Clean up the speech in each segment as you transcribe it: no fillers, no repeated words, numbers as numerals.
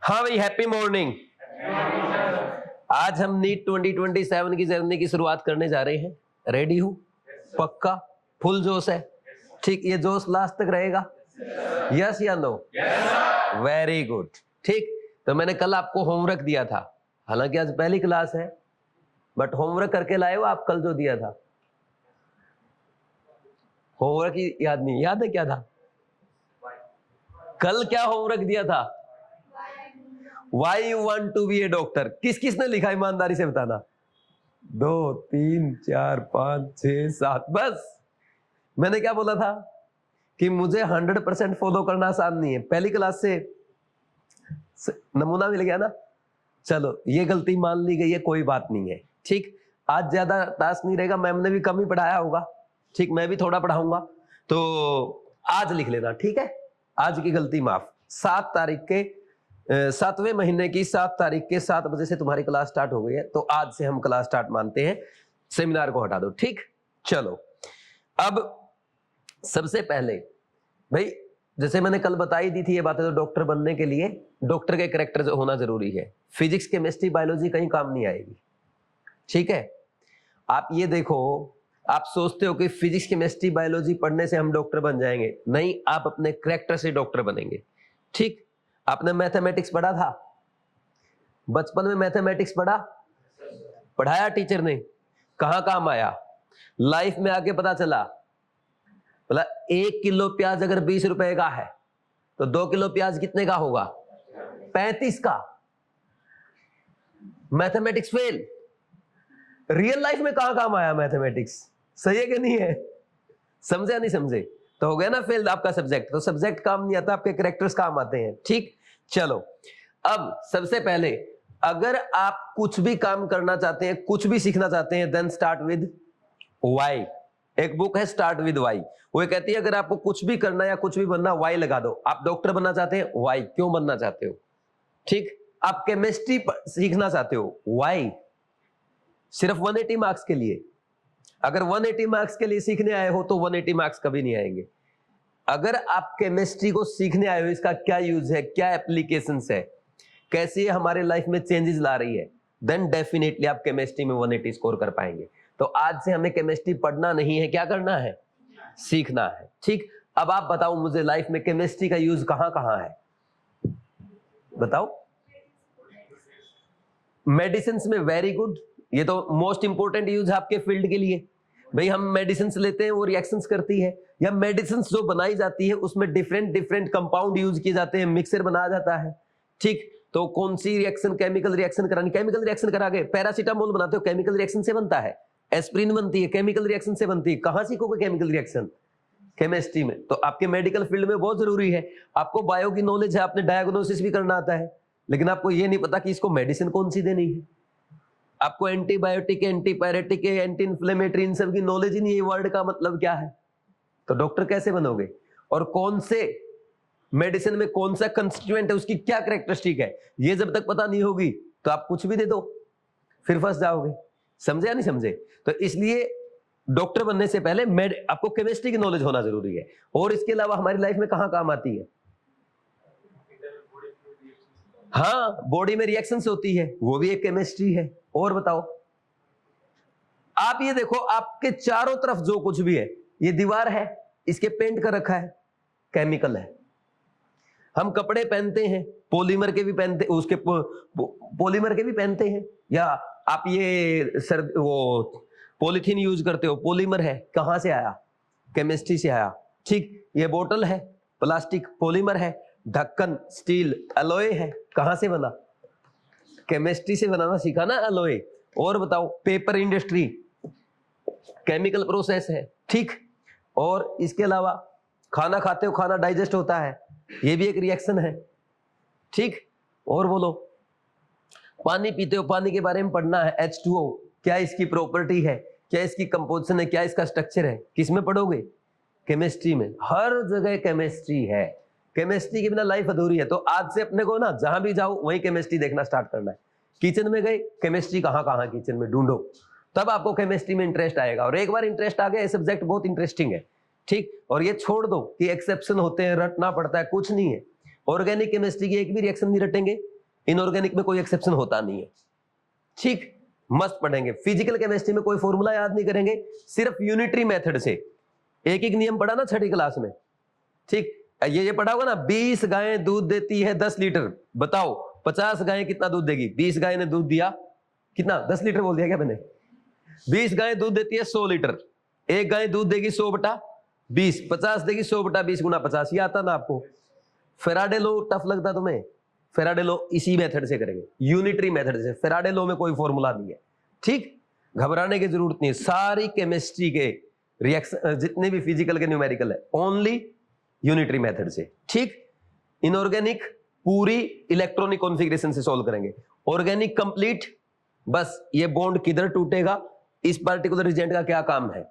हाँ भाई, happy morning. आज हम नीट 2027 की जर्नी की शुरुआत करने जा रहे हैं। रेडी हूँ? पक्का? फुल जोश है? ठीक, ये जोश लास्ट तक रहेगा? यस या नो? Very good. ठीक, तो मैंने कल आपको होमवर्क दिया था, हालांकि आज पहली क्लास है, बट होमवर्क करके लाए हो आप कल जो दिया था? होमवर्क ही याद नहीं? याद है क्या था कल? क्या होमवर्क दिया था? Why you want to be a doctor? किस किसने लिखा, ईमानदारी से बताना? 2 3 4 5 6 7। बस मैंने क्या बोला था कि मुझे 100% फॉलो करना आसान नहीं है। पहली क्लास से नमूना मिल गया ना। चलो, ये गलती मान ली गई है, कोई बात नहीं है। ठीक, आज ज्यादा टास्क नहीं रहेगा, मैम ने भी कम ही पढ़ाया होगा। ठीक, मैं भी थोड़ा पढ़ाऊंगा, तो आज लिख लेना, ठीक है? आज की गलती माफ। 7 तारीख के 7वें महीने की 7 तारीख के 7 बजे से तुम्हारी क्लास स्टार्ट हो गई है, तो आज से हम क्लास स्टार्ट मानते हैं। सेमिनार को हटा दो। ठीक, चलो। अब सबसे पहले भाई, जैसे मैंने कल बताई दी थी ये बातें, तो डॉक्टर बनने के लिए डॉक्टर के कैरेक्टर होना जरूरी है। फिजिक्स, केमिस्ट्री, बायोलॉजी कहीं काम नहीं आएगी। ठीक है? आप ये देखो, आप सोचते हो कि फिजिक्स, केमिस्ट्री, बायोलॉजी पढ़ने से हम डॉक्टर बन जाएंगे। नहीं, आप अपने कैरेक्टर से डॉक्टर बनेंगे। ठीक, आपने मैथमेटिक्स पढ़ा था बचपन में? मैथमेटिक्स पढ़ाया टीचर ने, कहां काम आया? लाइफ में आके पता चला, बोला 1 किलो प्याज अगर 20 रुपए का है तो 2 किलो प्याज कितने का होगा? 35 का। Mathematics fail. रियल लाइफ में कहां काम आया मैथमेटिक्स? सही है कि नहीं है? समझे या नहीं समझे? तो हो गया ना फेल आपका सब्जेक्ट। तो सब्जेक्ट काम नहीं आता, आपके कैरेक्टर्स काम आते हैं। ठीक, चलो। अब सबसे पहले, अगर आप कुछ भी काम करना चाहते हैं, कुछ भी सीखना चाहते हैं, देन स्टार्ट विद वाई। एक बुक है स्टार्ट विद वाई, वो कहती है अगर आपको कुछ भी करना या कुछ भी बनना, वाई लगा दो। आप डॉक्टर बनना चाहते हैं, वाई, क्यों बनना चाहते हो? ठीक, आप केमिस्ट्री सीखना चाहते हो, वाई, सिर्फ 180 मार्क्स के लिए। अगर 180 मार्क्स के लिए सीखने आए हो तो 180 मार्क्स कभी नहीं आएंगे। अगर आप केमिस्ट्री को सीखने आए हो, इसका क्या यूज है, क्या एप्लीकेशंस है, कैसे हमारे लाइफ में चेंजेस ला रही है, देन डेफिनेटली आप केमिस्ट्री में 180 स्कोर कर पाएंगे। तो आज से हमें केमिस्ट्री पढ़ना नहीं है, क्या करना है? सीखना है। ठीक, अब आप बताओ मुझे, लाइफ में केमिस्ट्री का यूज कहां कहां है? बताओ। मेडिसिन में, वेरी गुड, ये तो मोस्ट इंपोर्टेंट यूज है आपके फील्ड के लिए। भाई, हम मेडिसिन लेते हैं, वो रिएक्शंस करती है, या मेडिसिन जो बनाई जाती है उसमें डिफरेंट डिफरेंट कंपाउंड यूज किए जाते हैं, मिक्सर बनाया जाता है। ठीक, तो कौन सी रिएक्शन, केमिकल रिएक्शन करानी, केमिकल रिएक्शन करा के पैरासीटामोल बनाते हो, केमिकल रिएक्शन से बनता है। एस्प्रिन बनती है, केमिकल रिएक्शन से बनती है। कहां सीखोगे केमिकल रिएक्शन? केमिस्ट्री में। तो आपके मेडिकल फील्ड में बहुत जरूरी है। आपको बायो की नॉलेज है, आपने डायग्नोसिस भी करना आता है, लेकिन आपको ये नहीं पता कि इसको मेडिसिन कौन सी देनी है। आपको एंटीबायोटिक, एंटीपायरेटिक, एंटी इन्फ्लेमेटरी, इन सब की नॉलेज ही नहीं है, वर्ड का मतलब क्या है। तो डॉक्टर कैसे बनोगे? और कौन से मेडिसिन में कौन सा कंस्टिट्यूएंट है, उसकी क्या कैरेक्टरिस्टिक है, ये जब तक पता नहीं होगी तो आप कुछ भी दे दो, फिर फंस जाओगे। समझे या नहीं समझे? तो इसलिए डॉक्टर बनने से पहले आपको केमिस्ट्री की नॉलेज होना जरूरी है। और इसके अलावा हमारी लाइफ में कहां काम आती है? हाँ, बॉडी में रिएक्शंस होती है, वो भी एक केमिस्ट्री है। और बताओ, आप ये देखो, आपके चारों तरफ जो कुछ भी है, ये दीवार है, इसके पेंट कर रखा है, केमिकल है। हम कपड़े पहनते हैं, पॉलीमर के भी पहनते, उसके पॉलीमर के भी पहनते हैं, या आप ये वो पॉलीथीन यूज करते हो, पॉलीमर है, कहां से आया? केमिस्ट्री से आया। ठीक, ये बोतल है, प्लास्टिक, पॉलीमर है। ढक्कन, स्टील, एलॉय है, कहां से बना? केमिस्ट्री से बनाना सीखा ना, एलॉय। और बताओ, पेपर इंडस्ट्री, केमिकल प्रोसेस है। ठीक, और इसके अलावा खाना खाते हो, खाना डाइजेस्ट होता है, ये भी एक रिएक्शन है। ठीक, और बोलो, पानी पीते हो, पानी के बारे में पढ़ना है, H2O, क्या इसकी प्रॉपर्टी है, क्या इसकी कंपोजिशन है, क्या इसका स्ट्रक्चर है, किस में पढ़ोगे? केमिस्ट्री में। हर जगह केमिस्ट्री है, केमिस्ट्री के बिना लाइफ अधूरी है। तो आज से अपने को ना, जहां भी जाओ वही केमिस्ट्री देखना स्टार्ट करना है। किचन में गए, केमिस्ट्री कहां कहां किचन में ढूंढो, तब आपको केमिस्ट्री में इंटरेस्ट आएगा। और एक बार इंटरेस्ट आ गया, ये सब्जेक्ट बहुत इंटरेस्टिंग है। ठीक, और ये छोड़ दो कि एक्सेप्शन होते हैं, रटना पड़ता है, कुछ नहीं है। ऑर्गेनिक केमिस्ट्री की एक भी रिएक्शन नहीं रटेंगे, इनऑर्गेनिक में कोई एक्सेप्शन होता नहीं है। ठीक, मस्त पढ़ेंगे। फिजिकल केमिस्ट्री में कोई फॉर्मूला याद नहीं करेंगे, सिर्फ यूनिटरी मेथड से एक एक नियम पढ़ा ना छठी क्लास में। ठीक, ये पढ़ा होगा ना, 20 गायें दूध देती है 10 लीटर, बताओ 50 गायें कितना दूध देगी? 20 गाय ने दूध दिया कितना? 10 लीटर बोल दिया क्या मैंने? 20 गायें दूध देती है 100 लीटर, एक गाय दूध देगी 100/20, 50 देगी 100/20 गुना 50। ये आता ना आपको? फेराडे लॉ टफ लगता तुम्हें? फेराडे लॉ इसी मेथड से करेंगे, यूनिटरी मेथड से। फेराडे लॉ में कोई फॉर्मूला नहीं है। ठीक, घबराने की जरूरत नहीं है। सारी केमिस्ट्री के रिएक्शन जितने भी फिजिकल के न्यूमेरिकल है ओनली यूनिटरी मेथड से। ठीक, इनऑर्गेनिक पूरी इलेक्ट्रॉनिक कॉन्फ़िगरेशन से सॉल्व करेंगे, ऑर्गेनिक कंप्लीट बस ये बॉन्ड किधर टूटेगा, इस पर्टिकुलर रिजेंट का क्या काम है,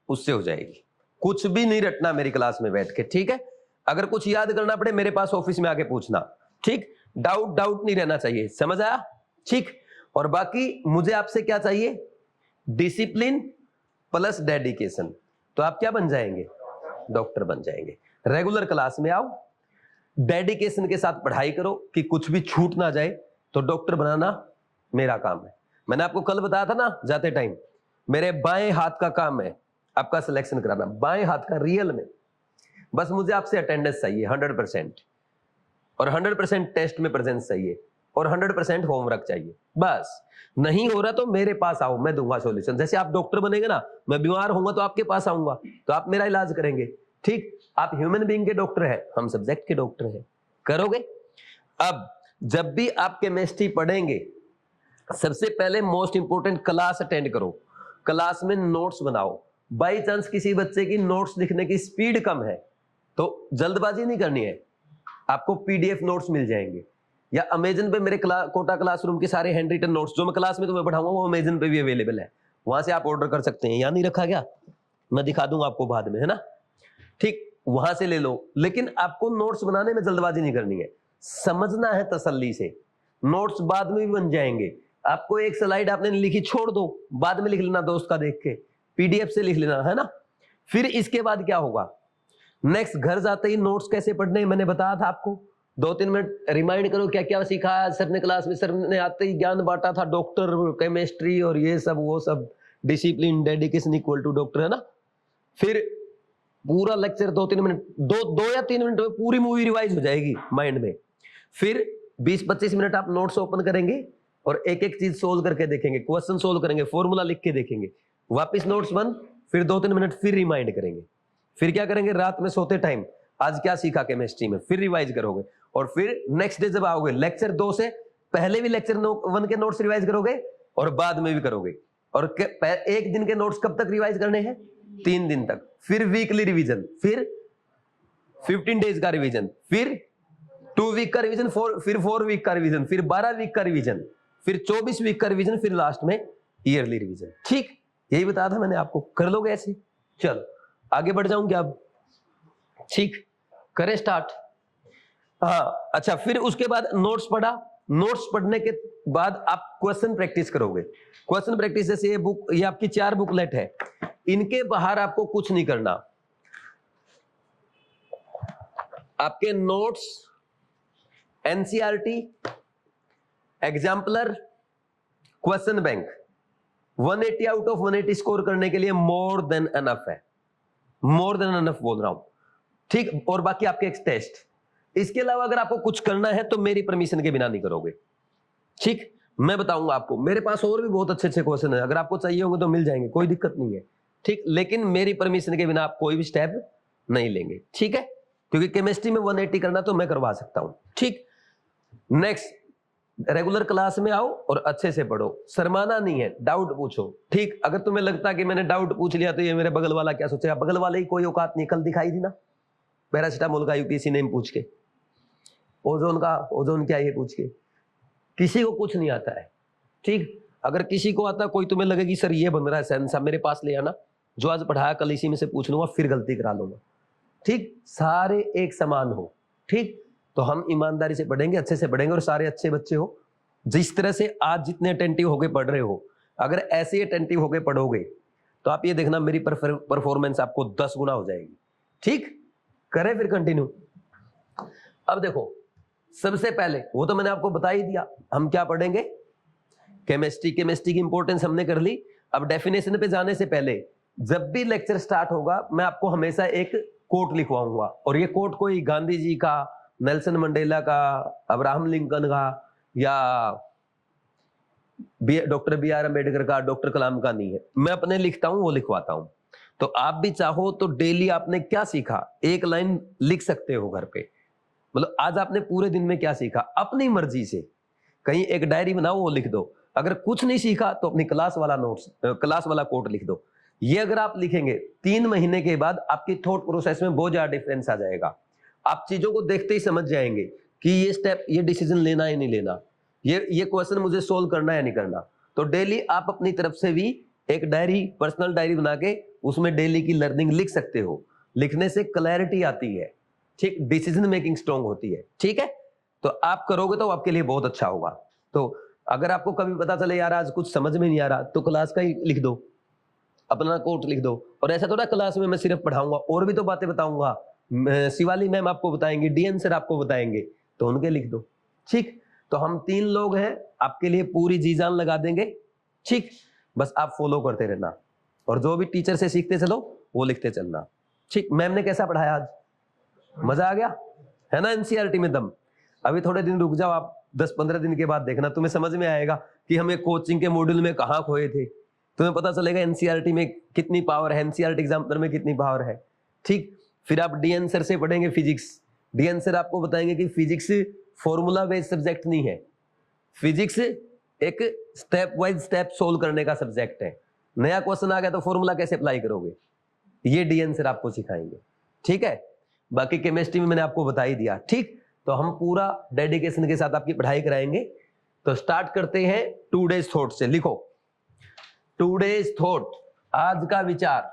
उससे हो जाएगी। कुछ भी नहीं रटना मेरी क्लास में बैठ के। ठीक है, अगर कुछ याद करना पड़े मेरे पास ऑफिस में आके पूछना। ठीक, डाउट नहीं रहना चाहिए, समझ आया? ठीक, और बाकी मुझे आपसे क्या चाहिए? Discipline plus dedication. तो आप क्या बन जाएंगे? डॉक्टर बन जाएंगे। रेगुलर क्लास में आओ, डेडिकेशन के साथ पढ़ाई करो कि कुछ भी छूट ना जाए, तो डॉक्टर बनाना मेरा काम है। मैंने आपको कल बताया था ना जाते टाइम, मेरे बाएं हाथ का काम है आपका सिलेक्शन कराना, बाएं हाथ का रियल में। बस मुझे आपसे अटेंडेंस चाहिए 100%, और 100% टेस्ट में प्रेजेंस चाहिए, और 100% होमवर्क चाहिए। बस नहीं हो रहा तो मेरे पास आओ, मैं दूंगा सॉल्यूशन। जैसे आप डॉक्टर बनेंगे ना, मैं बीमार होऊंगा तो आपके पास आऊंगा, तो आप मेरा इलाज करेंगे। ठीक, आप ह्यूमन बीइंग के डॉक्टर हैं, हम सब्जेक्ट के डॉक्टर हैं, करोगे। अब जब भी आप केमिस्ट्री पढ़ेंगे, सबसे पहले मोस्ट इंपोर्टेंट क्लास अटेंड करो, क्लास में नोट्स बनाओ। बाई चांस किसी बच्चे की नोट्स लिखने की स्पीड कम है तो जल्दबाजी नहीं करनी है, आपको पीडीएफ नोट्स मिल जाएंगे, या अमेजन पे मेरे कोटा क्लासरूम के सारे हैंड रिटन नोट्स जो मैं क्लास में तुम्हें पढ़ाऊंगा वो अमेजन पे भी अवेलेबल है, वहां से आप ऑर्डर कर सकते हैं। यहाँ नहीं रखा क्या? मैं दिखा दूंगा आपको बाद में, है ना? ठीक, वहां से ले लो। लेकिन आपको नोट्स बनाने में जल्दबाजी नहीं करनी है, समझना है तसल्ली से। नोट्स बाद में भी बन जाएंगे। आपको एक स्लाइड आपने लिखी छोड़ दो, बाद में लिख लेना दोस्त का देख के, पीडीएफ से लिख लेना, है ना? फिर इसके बाद क्या होगा? नेक्स्ट घर जाते ही नोट्स कैसे पढ़ने मैंने बताया था आपको। 2-3 मिनट रिमाइंड करो क्या क्या सिखाया सर ने क्लास में। सर ने आते ही ज्ञान बांटा था, डॉक्टर, केमिस्ट्री और ये सब वो सब, discipline dedication equal to doctor, है ना? फिर पूरा लेक्चर 2-3 मिनट, 2 या 3 मिनट में पूरी मूवी रिवाइज हो जाएगी माइंड में। फिर 20-25 मिनट आप नोट्स ओपन करेंगे और एक एक चीज सोल्व करके देखेंगे, क्वेश्चन सोल्व करेंगे, फॉर्मूला लिख के देखेंगे, वापस नोट्स बंद, फिर 2-3 मिनट फिर रिमाइंड करेंगे। फिर क्या करेंगे? रात में सोते टाइम आज क्या सीखा केमिस्ट्री में, फिर रिवाइज करोगे। और फिर नेक्स्ट डे जब आओगे, लेक्चर 2 से पहले भी लेक्चर 1 के नोट्स रिवाइज करोगे और बाद में भी करोगे। और एक दिन के नोट्स कब तक रिवाइज करने हैं? 3 दिन तक। फिर वीकली रिवीजन, फिर 15 डेज का रिवीजन, फिर 2 वीक का रिवीजन, फिर 4 वीक का रिवीजन, फिर 12 वीक का रिवीजन, फिर 24 वीक का रिवीजन, फिर लास्ट में ईयरली रिवीजन। ठीक, यही बताया था मैंने आपको, कर लोगे ऐसे? चलो आगे बढ़ जाऊं क्या अब? ठीक, करें स्टार्ट। हाँ अच्छा, फिर उसके बाद नोट्स पढ़ा। नोट्स पढ़ने के बाद आप क्वेश्चन प्रैक्टिस करोगे। क्वेश्चन प्रैक्टिस जैसे ये बुक, ये आपकी 4 बुकलेट है, इनके बाहर आपको कुछ नहीं करना। आपके notes, NCERT, exemplar, question bank 180 out of 180 score करने के लिए मोर देन एनफ है, मोर देन एनफ बोल रहा हूं। ठीक, और बाकी आपके एक टेस्ट। इसके अलावा अगर आपको कुछ करना है तो मेरी परमिशन के बिना नहीं करोगे। ठीक, मैं बताऊंगा आपको, मेरे पास और भी बहुत अच्छे अच्छे क्वेश्चन है, अगर आपको चाहिए होंगे तो मिल जाएंगे, कोई दिक्कत नहीं है। ठीक, लेकिन मेरी परमिशन के बिना आप कोई भी स्टेप नहीं लेंगे। ठीक है, क्योंकि केमिस्ट्री में 180 करना तो मैं करवा सकता हूं। ठीक, नेक्स्ट रेगुलर क्लास में आओ और अच्छे से पढ़ो, शर्माना नहीं है, डाउट पूछो। ठीक, अगर तुम्हें लगता है कि मैंने डाउट पूछ लिया तो ये मेरे बगल वाला क्या सोचेगा, बगल वाले ही कोई औकात नहीं। कल दिखाई दी ना पैरासिटामोल का यूपीएससी नेम पूछ के, ओजोन का ओजोन क्या ये पूछ के, किसी को कुछ नहीं आता है। ठीक, अगर किसी को आता कोई तुम्हें लगेगी सर ये बन रहा है सेंस, मेरे पास ले आना, जो आज पढ़ाया कल इसी में से पूछ लूंगा, फिर गलती करा लूंगा। ठीक, सारे एक समान हो। ठीक, तो हम ईमानदारी से पढ़ेंगे, अच्छे से पढ़ेंगे और सारे अच्छे बच्चे हो। जिस तरह से आज जितने अटेंटिव होके पढ़ रहे हो, अगर ऐसे ही अटेंटिव होके पढ़ोगे तो आप ये देखना मेरी परफॉर्मेंस आपको 10 गुना हो जाएगी। ठीक, करें फिर कंटिन्यू। अब देखो, सबसे पहले वो तो मैंने आपको बता ही दिया, हम क्या पढ़ेंगे, केमिस्ट्री की इंपॉर्टेंस हमने कर ली। अब डेफिनेशन पे जाने से पहले जब भी लेक्चर स्टार्ट होगा मैं आपको हमेशा एक कोट लिखवाऊंगा, और ये कोट कोई गांधी जी का, नेल्सन मंडेला का, अब्राहम लिंकन का, या डॉक्टर बी आर अम्बेडकर का, डॉक्टर कलाम का नहीं है, मैं अपने लिखता हूं, वो लिखवाता हूं। तो आप भी चाहो तो डेली आपने क्या सीखा एक लाइन लिख सकते हो घर पे, मतलब आज आपने पूरे दिन में क्या सीखा अपनी मर्जी से, कहीं एक डायरी बनाओ, वो लिख दो। अगर कुछ नहीं सीखा तो अपनी क्लास वाला नोट्स, क्लास वाला कोट लिख दो। ये अगर आप लिखेंगे 3 महीने के बाद आपकी थॉट प्रोसेस में बहुत ज्यादा डिफरेंस आ जाएगा। आप चीजों को देखते ही समझ जाएंगे कि ये स्टेप, ये डिसीजन लेना है नहीं लेना, ये क्वेश्चन मुझे सोल्व करना है नहीं करना। तो डेली आप अपनी तरफ से भी एक डायरी, पर्सनल डायरी बना के उसमें डेली की लर्निंग लिख सकते हो। लिखने से क्लैरिटी आती है, ठीक, डिसीजन मेकिंग स्ट्रांग होती है, ठीक है। तो आप करोगे तो आपके लिए बहुत अच्छा होगा। तो अगर आपको कभी पता चले यार आज कुछ समझ में नहीं आ रहा, तो क्लास का ही लिख दो, अपना कोट लिख दो। और ऐसा थोड़ा क्लास में मैं सिर्फ पढ़ाऊंगा, और भी तो बातें बताऊंगा, शिवाली मैम आपको बताएंगे, डीएन सर आपको बताएंगे, तो उनके लिख दो, ठीक। तो हम 3 लोग हैं, आपके लिए पूरी जी जान लगा देंगे, ठीक। बस आप फॉलो करते रहना, और जो भी टीचर से सीखते चलो वो लिखते चलना, ठीक। मैम ने कैसा पढ़ाया आज, मजा आ गया है ना। एनसीईआरटी में दम। अभी थोड़े दिन रुक जाओ आप, 10-15 दिन के बाद देखना, तुम्हें समझ में आएगा कि हमें कोचिंग के मॉड्यूल में कहाँ खोए थे। तुम्हें पता चलेगा एनसीईआरटी में कितनी पावर है, एनसीईआरटी एग्जामिनर में कितनी पावर है, ठीक। फिर आप डीएन सर से पढ़ेंगे फिजिक्स। डीएन सर आपको बताएंगे कि फिजिक्स फॉर्मूला बेस्ड सब्जेक्ट नहीं है, फिजिक्स एक स्टेप वाइज स्टेप सोल्व करने का सब्जेक्ट है। नया क्वेश्चन आ गया तो फॉर्मूला कैसे अप्लाई करोगे, ये डीएन सर आपको सिखाएंगे, ठीक है। बाकी केमिस्ट्री में मैंने आपको बता ही दिया, ठीक। तो हम पूरा डेडिकेशन के साथ आपकी पढ़ाई कराएंगे। तो स्टार्ट करते हैं टुडेज थॉट से। लिखो टुडेज थॉट, आज का विचार।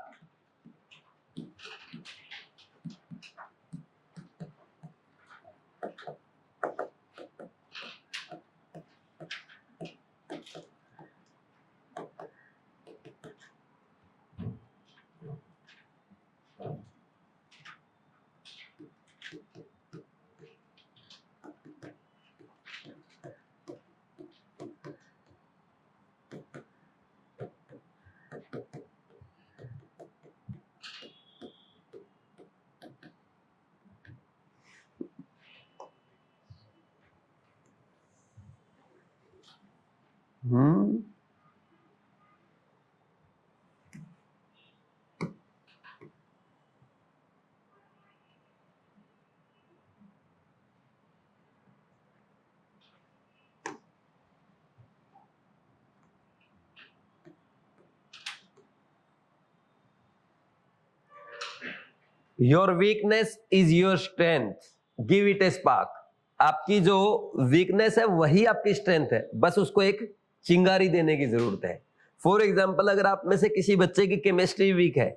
Your weakness is your strength, give it A spark. आपकी जो वीकनेस है वही आपकी स्ट्रेंथ है, बस उसको एक चिंगारी देने की जरूरत है। फॉर एग्जाम्पल, अगर आप में से किसी बच्चे की केमिस्ट्री वीक है,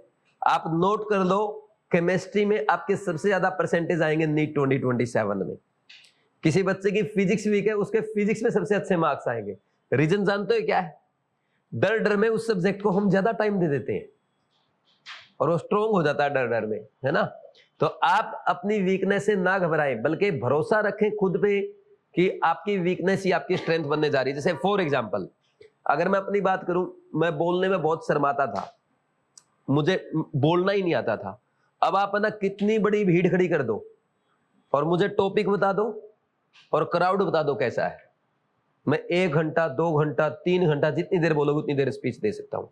आप नोट कर लो केमिस्ट्री में आपके सबसे ज्यादा परसेंटेज आएंगे नीट 2027 में। किसी बच्चे की फिजिक्स वीक है, उसके फिजिक्स में सबसे अच्छे मार्क्स आएंगे। रीजन जानते हो क्या है? डर डर में उस सब्जेक्ट को हम ज्यादा टाइम दे देते हैं और वो स्ट्रोंग हो जाता है डर डर में, है ना। तो आप अपनी वीकनेस से ना घबराएं, बल्कि भरोसा रखें खुद पे कि आपकी वीकनेस ही आपकी स्ट्रेंथ बनने जा रही है। जैसे फॉर एग्जांपल, अगर मैं अपनी बात करूं, मैं बोलने में बहुत शर्माता था, मुझे बोलना ही नहीं आता था। अब आप ना कितनी बड़ी भीड़ खड़ी कर दो और मुझे टॉपिक बता दो और क्राउड बता दो कैसा है, मैं 1 घंटा 2 घंटा 3 घंटा जितनी देर बोलोगे उतनी देर स्पीच दे सकता हूं।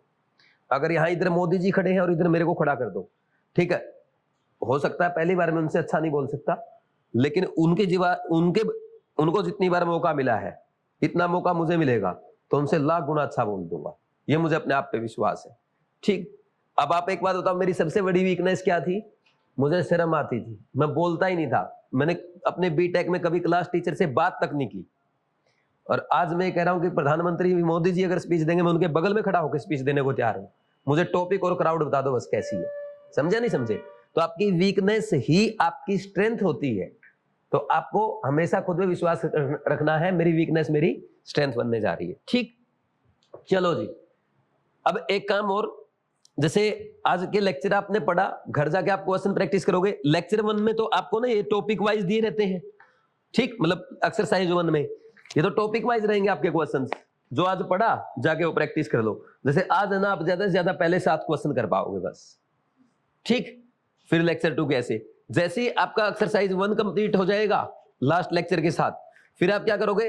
अगर यहाँ इधर मोदी जी खड़े हैं और इधर मेरे को खड़ा कर दो, ठीक है, हो सकता है पहली बार में उनसे अच्छा नहीं बोल सकता, लेकिन उनको जितनी बार मौका मिला है इतना मौका मुझे मिलेगा तो उनसे लाख गुना अच्छा बोल दूंगा। ये मुझे अपने आप पे विश्वास है, ठीक। अब आप एक बात बताओ, मेरी सबसे बड़ी वीकनेस क्या थी? मुझे शर्म आती थी, मैं बोलता ही नहीं था। मैंने अपने बीटेक में कभी क्लास टीचर से बात तक नहीं की, और आज मैं कह रहा हूं कि प्रधानमंत्री मोदी जी अगर स्पीच देंगे मैं उनके बगल में खड़ा होकर स्पीच देने को तैयार हूं। मुझे टॉपिक और क्राउड बता दो बस कैसी है, समझे नहीं समझे। तो आपकी वीकनेस ही आपकी स्ट्रेंथ होती है, तो आपको हमेशा खुद में विश्वास रखना है, मेरी वीकनेस मेरी स्ट्रेंथ बनने जा रही है, ठीक। चलो जी, अब एक काम और, जैसे आज के लेक्चर आपने पढ़ा, घर जाके आप क्वेश्चन प्रैक्टिस करोगे। लेक्चर 1 में तो आपको ना ये टॉपिक वाइज दिए रहते हैं, ठीक, मतलब एक्सरसाइज 1 में ये तो टॉपिक वाइज रहेंगे आपके क्वेश्चंस। जो आज पढ़ा जाके वो प्रैक्टिस कर लो। जैसे आज है ना, आप ज्यादा से ज्यादा पहले 7 क्वेश्चन कर पाओगे बस, ठीक। फिर लेक्चर 2 कैसे, जैसे ही आपका एक्सरसाइज 1 कंप्लीट हो जाएगा लास्ट लेक्चर के साथ, फिर आप क्या करोगे,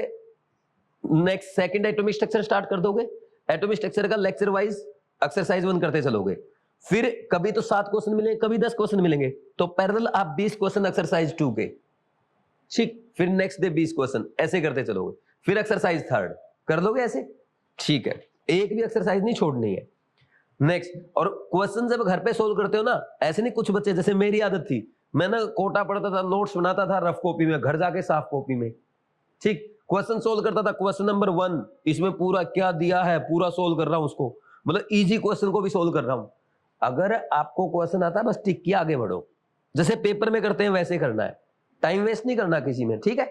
next second atomic structure start कर दोगे। एटॉमिक स्ट्रक्चर का लेक्चर वाइज एक्सरसाइज 1 करते चलोगे। फिर कभी तो 7 क्वेश्चन मिलेंगे, कभी 10 क्वेश्चन मिलेंगे, तो पैरेलल आप 20 क्वेश्चन एक्सरसाइज 2 के, ठीक। फिर नेक्स्ट डे 20 क्वेश्चन, ऐसे करते चलोगे। फिर एक्सरसाइज 3 कर लोगे ऐसे, ठीक है। एक भी एक्सरसाइज नहीं छोड़नी है। नेक्स्ट, और क्वेश्चन जब घर पे सोल्व करते हो ना, ऐसे नहीं, कुछ बच्चे, जैसे मेरी आदत थी, मैं ना कोटा पढ़ता था, नोट्स बनाता था रफ कॉपी में, घर जाके साफ कॉपी में, ठीक। क्वेश्चन सोल्व करता था, क्वेश्चन नंबर 1 इसमें पूरा क्या दिया है पूरा सोल्व कर रहा हूं उसको, मतलब इजी क्वेश्चन को भी सोल्व कर रहा हूं। अगर आपको क्वेश्चन आता है, बस टिक किया आगे बढ़ो, जैसे पेपर में करते हैं वैसे करना है, टाइम वेस्ट नहीं करना किसी में, ठीक है।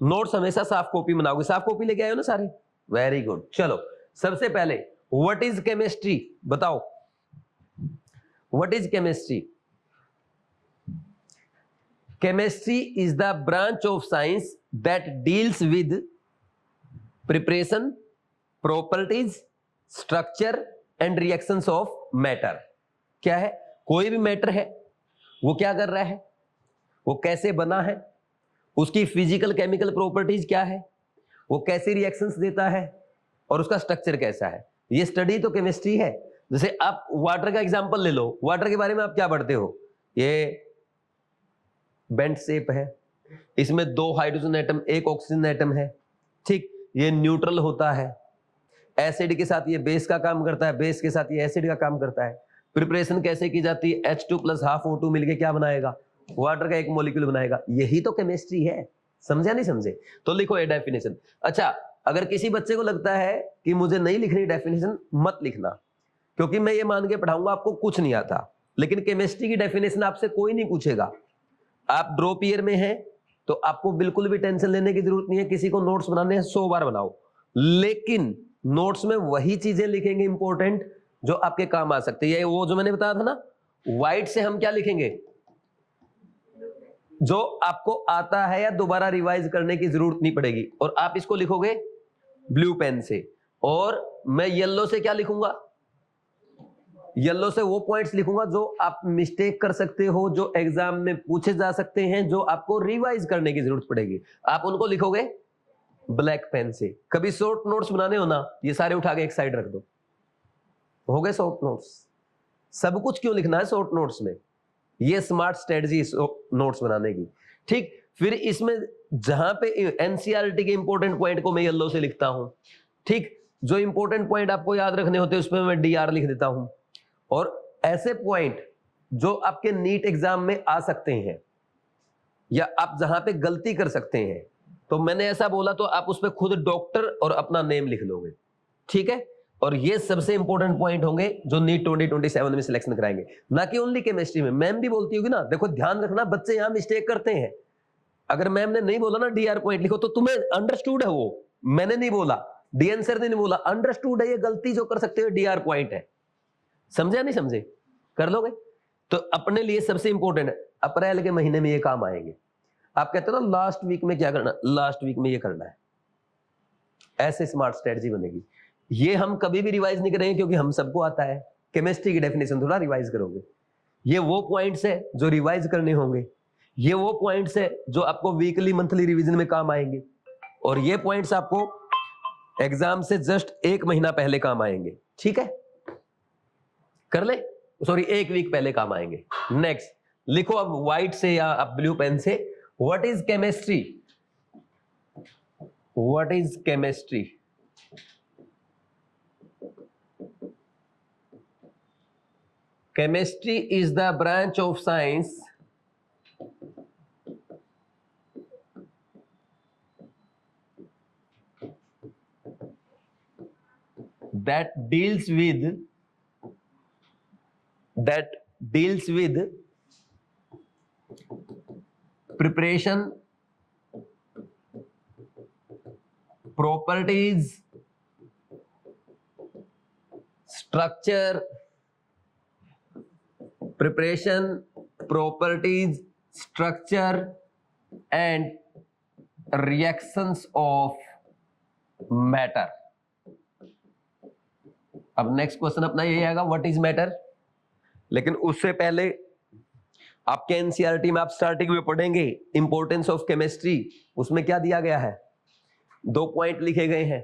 नोट्स हमेशा साफ कॉपी बनाओगे, साफ कॉपी लेके आए हो ना सारे, वेरी गुड। चलो, सबसे पहले व्हाट इज केमिस्ट्री, बताओ what is chemistry. Chemistry is the branch of science that deals with preparation, properties, structure and reactions of matter. क्या है, कोई भी मैटर है वो क्या कर रहा है, वो कैसे बना है, उसकी फिजिकल केमिकल प्रॉपर्टीज क्या है, वो कैसे रिएक्शंस देता है, और उसका स्ट्रक्चर कैसा है, ये स्टडी तो केमिस्ट्री है। जैसे आप वाटर का एग्जांपल ले लो, वाटर के बारे में आप क्या पढ़ते हो, ये बेंट शेप है, इसमें 2 हाइड्रोजन एटम 1 ऑक्सीजन एटम है, ठीक। ये न्यूट्रल होता है, एसिड के साथ ये बेस का काम करता है, बेस के साथ ये एसिड का काम करता है। प्रिपरेशन कैसे की जाती है, H2 + ½ O2 मिलके क्या बनाएगा, वाटर का एक मॉलिक्यूल बनाएगा। यही तो केमिस्ट्री है, समझा नहीं समझे, तो लिखो ये डेफिनेशन। अच्छा, अगर किसी बच्चे को लगता है कि मुझे नहीं लिखनी डेफिनेशन, मत लिखना, क्योंकि मैं ये मान के पढ़ाऊंगा आपको कुछ नहीं आता, लेकिन केमिस्ट्री की डेफिनेशन आपसे कोई नहीं पूछेगा। आप ड्रॉप ईयर में हैं तो आपको बिल्कुल भी टेंशन लेने की जरूरत नहीं है, किसी को नोट्स बनाने हैं 100 बार बनाओ, लेकिन नोट्स में वही चीजें लिखेंगे इंपॉर्टेंट जो आपके काम आ सकते हैं। ये वो जो मैंने बताया था ना, व्हाइट से हम क्या लिखेंगे, जो आपको आता है या दोबारा रिवाइज करने की जरूरत नहीं पड़ेगी, और आप इसको लिखोगे ब्लू पेन से। और मैं येलो से क्या लिखूंगा, येलो से वो पॉइंट्स लिखूंगा जो आप मिस्टेक कर सकते हो, जो एग्जाम में पूछे जा सकते हैं, जो आपको रिवाइज करने की जरूरत पड़ेगी, आप उनको लिखोगे ब्लैक पेन से। कभी शॉर्ट नोट्स बनाने हो ना, ये सारे उठा के एक साइड रख दो, हो गए शॉर्ट नोट्स। सब कुछ क्यों लिखना है शॉर्ट नोट्स में, ये स्मार्ट स्ट्रेटजी नोट्स बनाने की, ठीक। फिर इसमें जहां पे एनसीईआरटी के इंपॉर्टेंट पॉइंट को मैं येलो से लिखता हूं, ठीक। जो इंपॉर्टेंट पॉइंट आपको याद रखने होते हैं उसमें मैं DR लिख देता हूं। और ऐसे पॉइंट जो आपके नीट एग्जाम में आ सकते हैं या आप जहां पे गलती कर सकते हैं, तो मैंने ऐसा बोला तो आप उस पर खुद डॉक्टर और अपना नेम लिख लोगे, ठीक है। और ये सबसे इंपॉर्टेंट पॉइंट होंगे जो नीट 2027 में सिलेक्शन कराएंगे, ना कि ओनली केमिस्ट्री में। मैम भी बोलती होगी ना, देखो ध्यान रखना बच्चे यहां मिस्टेक करते हैं। अगर मैम ने नहीं बोला ना DR पॉइंट लिखो, तो तुम्हें अंडरस्टूड है, वो मैंने नहीं बोला, DN सर ने नहीं बोला, अंडरस्टूड है, ये गलती जो कर सकते हो DR पॉइंट है। समझे नहीं समझे, कर लोगे तो अपने लिए सबसे इंपॉर्टेंट है। अप्रैल के महीने में ये काम आएंगे। आप कहते हो ना लास्ट वीक में क्या करना, लास्ट वीक में ये करना है, ऐसे स्मार्ट स्ट्रेटजी बनेगी। ये हम कभी भी रिवाइज नहीं करेंगे क्योंकि हम सबको आता है। केमिस्ट्री की डेफिनेशन थोड़ा रिवाइज करोगे, ये वो पॉइंट्स है जो रिवाइज करने होंगे, ये वो पॉइंट्स है जो आपको वीकली मंथली रिवीजन में काम आएंगे, और ये पॉइंट्स आपको एग्जाम से जस्ट 1 महीना पहले काम आएंगे, ठीक है। कर ले, सॉरी 1 वीक पहले काम आएंगे। नेक्स्ट लिखो अब व्हाइट से या अब ब्लू पेन से, what is chemistry, what is chemistry. Chemistry is the branch of science that deals with preparation, properties, structure preparation, properties, structure and reactions of matter. अब नेक्स्ट क्वेश्चन अपना यही आएगा, व्हाट इज मैटर। लेकिन उससे पहले आपके NCERT में आप स्टार्टिंग में पढ़ेंगे इंपॉर्टेंस ऑफ केमिस्ट्री। उसमें क्या दिया गया है, 2 पॉइंट लिखे गए हैं।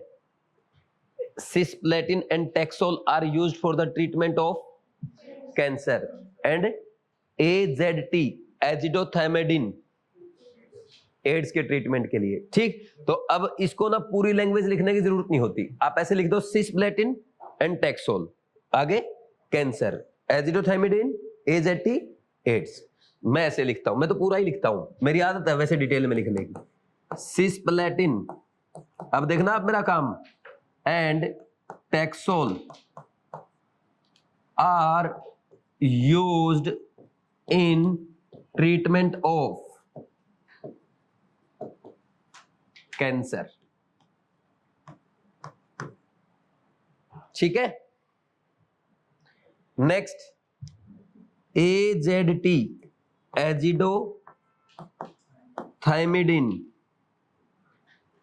Cisplatin and taxol are used for the treatment of cancer and AZT azidothymidine AIDS के ट्रीटमेंट के लिए। ठीक, तो अब इसको ना पूरी लैंग्वेज लिखने की जरूरत नहीं होती, आप ऐसे लिख दो सिस्प्लेटिन एंड टैक्सोल, आगे कैंसर, एजिडोथायमिडिन, AZT, एड्स। मैं ऐसे लिखता हूं, मैं तो पूरा ही लिखता हूं, मेरी आदत है वैसे डिटेल में लिखने की। सिस्प्लेटिन, अब देखना आप मेरा काम, and taxol are used in treatment of cancer. ठीक है, नेक्स्ट AZT एजिडोथायमिडिन,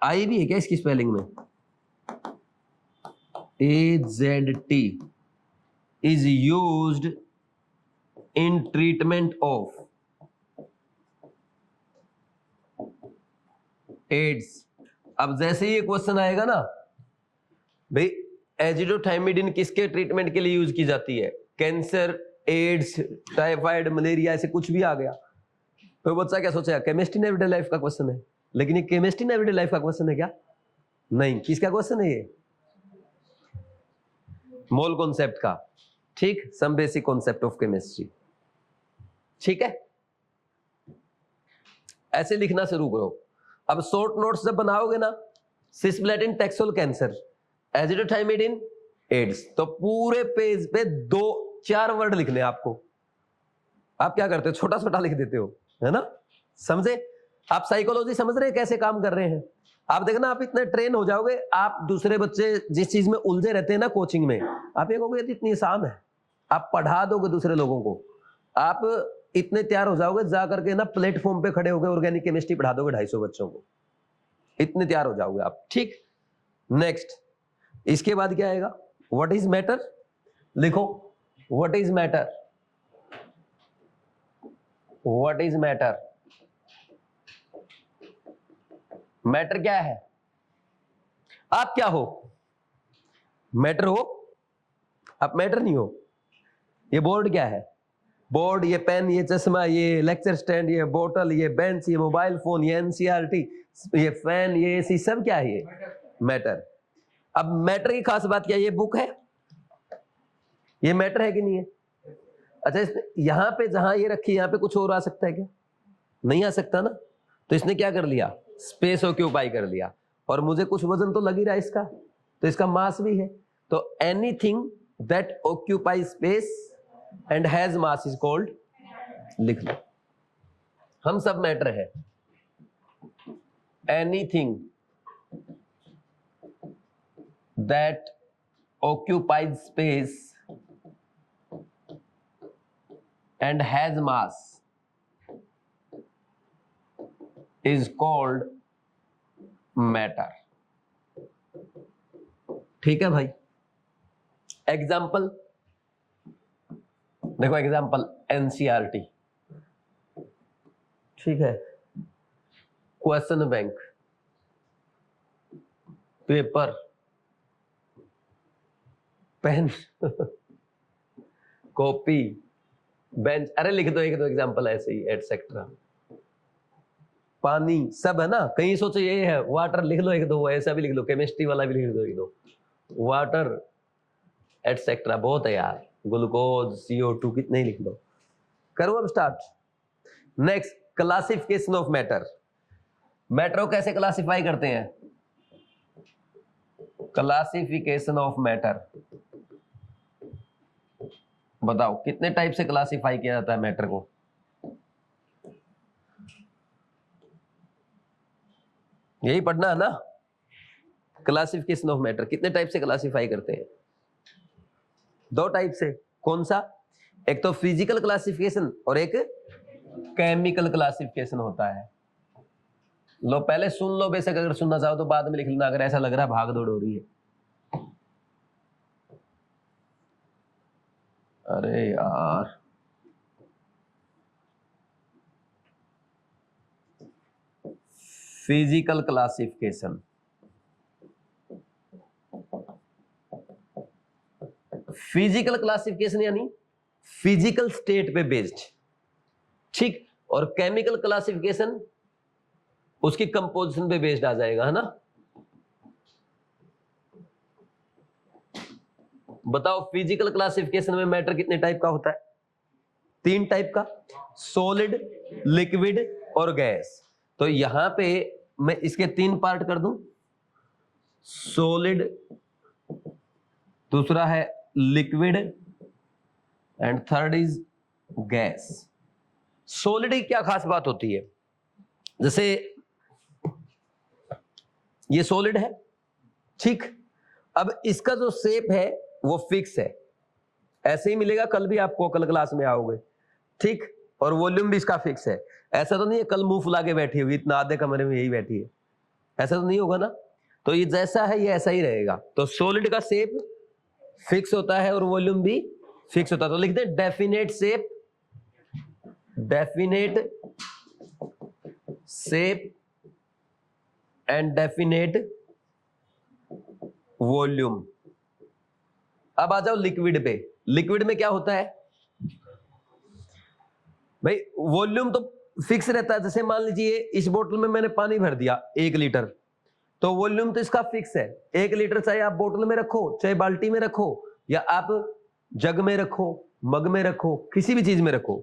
आई भी है क्या इसकी स्पेलिंग में, AZT is used in treatment of AIDS। अब जैसे ही ये क्वेश्चन आएगा ना भाई, एजिडोथायमिडिन किसके ट्रीटमेंट के लिए यूज की जाती है, कैंसर, एड्स, टाइफाइड, मलेरिया, ऐसे कुछ भी आ गया तो बच्चा क्या सोचेगा, केमिस्ट्री इन एवरीडे लाइफ का क्वेश्चन है। लेकिन ये केमिस्ट्री इन एवरीडे लाइफ का क्वेश्चन है क्या, नहीं। किसका क्वेश्चन है ये, मोल कॉन्सेप्ट का। ठीक, some basic concept of chemistry. ठीक है, ऐसे लिखना शुरू करो। अब शॉर्ट नोट्स जब बनाओगे ना, सिस्प्लेटिन टैक्सोल कैंसर, एजिडोथायमिडिन एड्स, तो पूरे पेज पे 2-4 वर्ड लिखने आपको। आप क्या करते हो, छोटा छोटा लिख देते हो, है ना, समझे। आप साइकोलॉजी समझ रहे हैं कैसे काम कर रहे हैं। आप देखना, आप इतने ट्रेन हो जाओगे, आप दूसरे बच्चे जिस चीज में उलझे रहते हैं ना कोचिंग में, आप ये कहोगे ये इतनी आसान है, आप पढ़ा दोगे दूसरे लोगों को, आप इतने तैयार हो जाओगे, जा करके ना प्लेटफॉर्म पे खड़े होकर ऑर्गेनिक केमिस्ट्री पढ़ा दोगे 250 बच्चों को, इतने तैयार हो जाओगे आप। ठीक, नेक्स्ट इसके बाद क्या आएगा, व्हाट इज मैटर। लिखो, what is matter, what is matter. Matter क्या है, आप क्या हो, मैटर हो, आप मैटर नहीं हो। ये बोर्ड क्या है, बोर्ड, ये पेन, ये चश्मा, ये लेक्चर स्टैंड, ये बोतल, ये बेंच, ये मोबाइल फोन, ये एनसीईआरटी, ये फैन, ये एसी, सब क्या है, ये मैटर। अब मैटर की खास बात क्या है, ये बुक है, ये मैटर है कि नहीं है। अच्छा, यहां पे जहां ये रखी, यहां पे कुछ और आ सकता है क्या, नहीं आ सकता ना। तो इसने क्या कर लिया, स्पेस ऑक्यूपाई कर लिया, और मुझे कुछ वजन तो लग ही रहा है इसका, तो इसका मास भी है। तो anything that occupy space and has mass is called, लिख लो, हम सब मैटर है। Anything that occupies space and has mass is called matter। ठीक है भाई, एग्जाम्पल देखो, एग्जाम्पल एनसीईआरटी, ठीक है, question bank, paper, pen, copy, bench, अरे लिख दो 1-2 एग्जांपल ऐसे ही, एटसेट्रा, पानी, सब है ना। कहीं सोचो ये है वाटर, लिख लो 1-2 ऐसा भी लिख लो, केमिस्ट्री वाला भी लिख दो 1-2, वाटर एटसेट्रा, बहुत है यार, ग्लूकोज, CO2, कितने ही लिख दो। करो अब start. Next, classification of matter. Matter को कैसे क्लासिफाई करते हैं, क्लासिफिकेशन ऑफ मैटर, बताओ कितने टाइप से क्लासिफाई किया जाता है मैटर को। यही पढ़ना है ना, क्लासिफिकेशन ऑफ मैटर, कितने टाइप से क्लासिफाई करते हैं, 2 टाइप से। कौन सा, एक तो फिजिकल क्लासिफिकेशन और एक केमिकल क्लासिफिकेशन होता है। लो पहले सुन लो, बेशक अगर सुनना चाहो तो बाद में लिख लेना, अगर ऐसा लग रहा है भाग दौड़ हो रही है। अरे यार, फिजिकल क्लासिफिकेशन, फिजिकल क्लासिफिकेशन यानी फिजिकल स्टेट पे बेस्ड, ठीक। और केमिकल क्लासिफिकेशन उसकी कंपोजिशन पे बेस्ड आ जाएगा, है ना। बताओ फिजिकल क्लासिफिकेशन में मैटर कितने टाइप का होता है? 3 टाइप का, सॉलिड, लिक्विड और गैस। तो यहां पे मैं इसके 3 पार्ट कर दूं, सॉलिड, दूसरा है liquid and third is gas. Solid की क्या खास बात होती है? जैसे ये सॉलिड है, ठीक। अब इसका जो शेप है वो फिक्स है, ऐसे ही मिलेगा, कल भी आपको कल क्लास में आओगे, ठीक। और वॉल्यूम भी इसका फिक्स है। ऐसा तो नहीं है कल मुंह फुला के बैठी हुई, इतना आधे कमरे में यही बैठी है, ऐसा तो नहीं होगा ना। तो ये जैसा है ये ऐसा ही रहेगा। तो सॉलिड का शेप फिक्स होता है और वॉल्यूम भी फिक्स होता है। तो लिख दे definite shape, definite shape and definite volume. अब आ जाओ लिक्विड पे। लिक्विड में क्या होता है भाई? वॉल्यूम तो फिक्स रहता है। जैसे मान लीजिए इस बोतल में मैंने पानी भर दिया 1 लीटर, तो वॉल्यूम तो इसका फिक्स है 1 लीटर, चाहे आप बोतल में रखो, चाहे बाल्टी में रखो, या आप जग में रखो, मग में रखो, किसी भी चीज में रखो,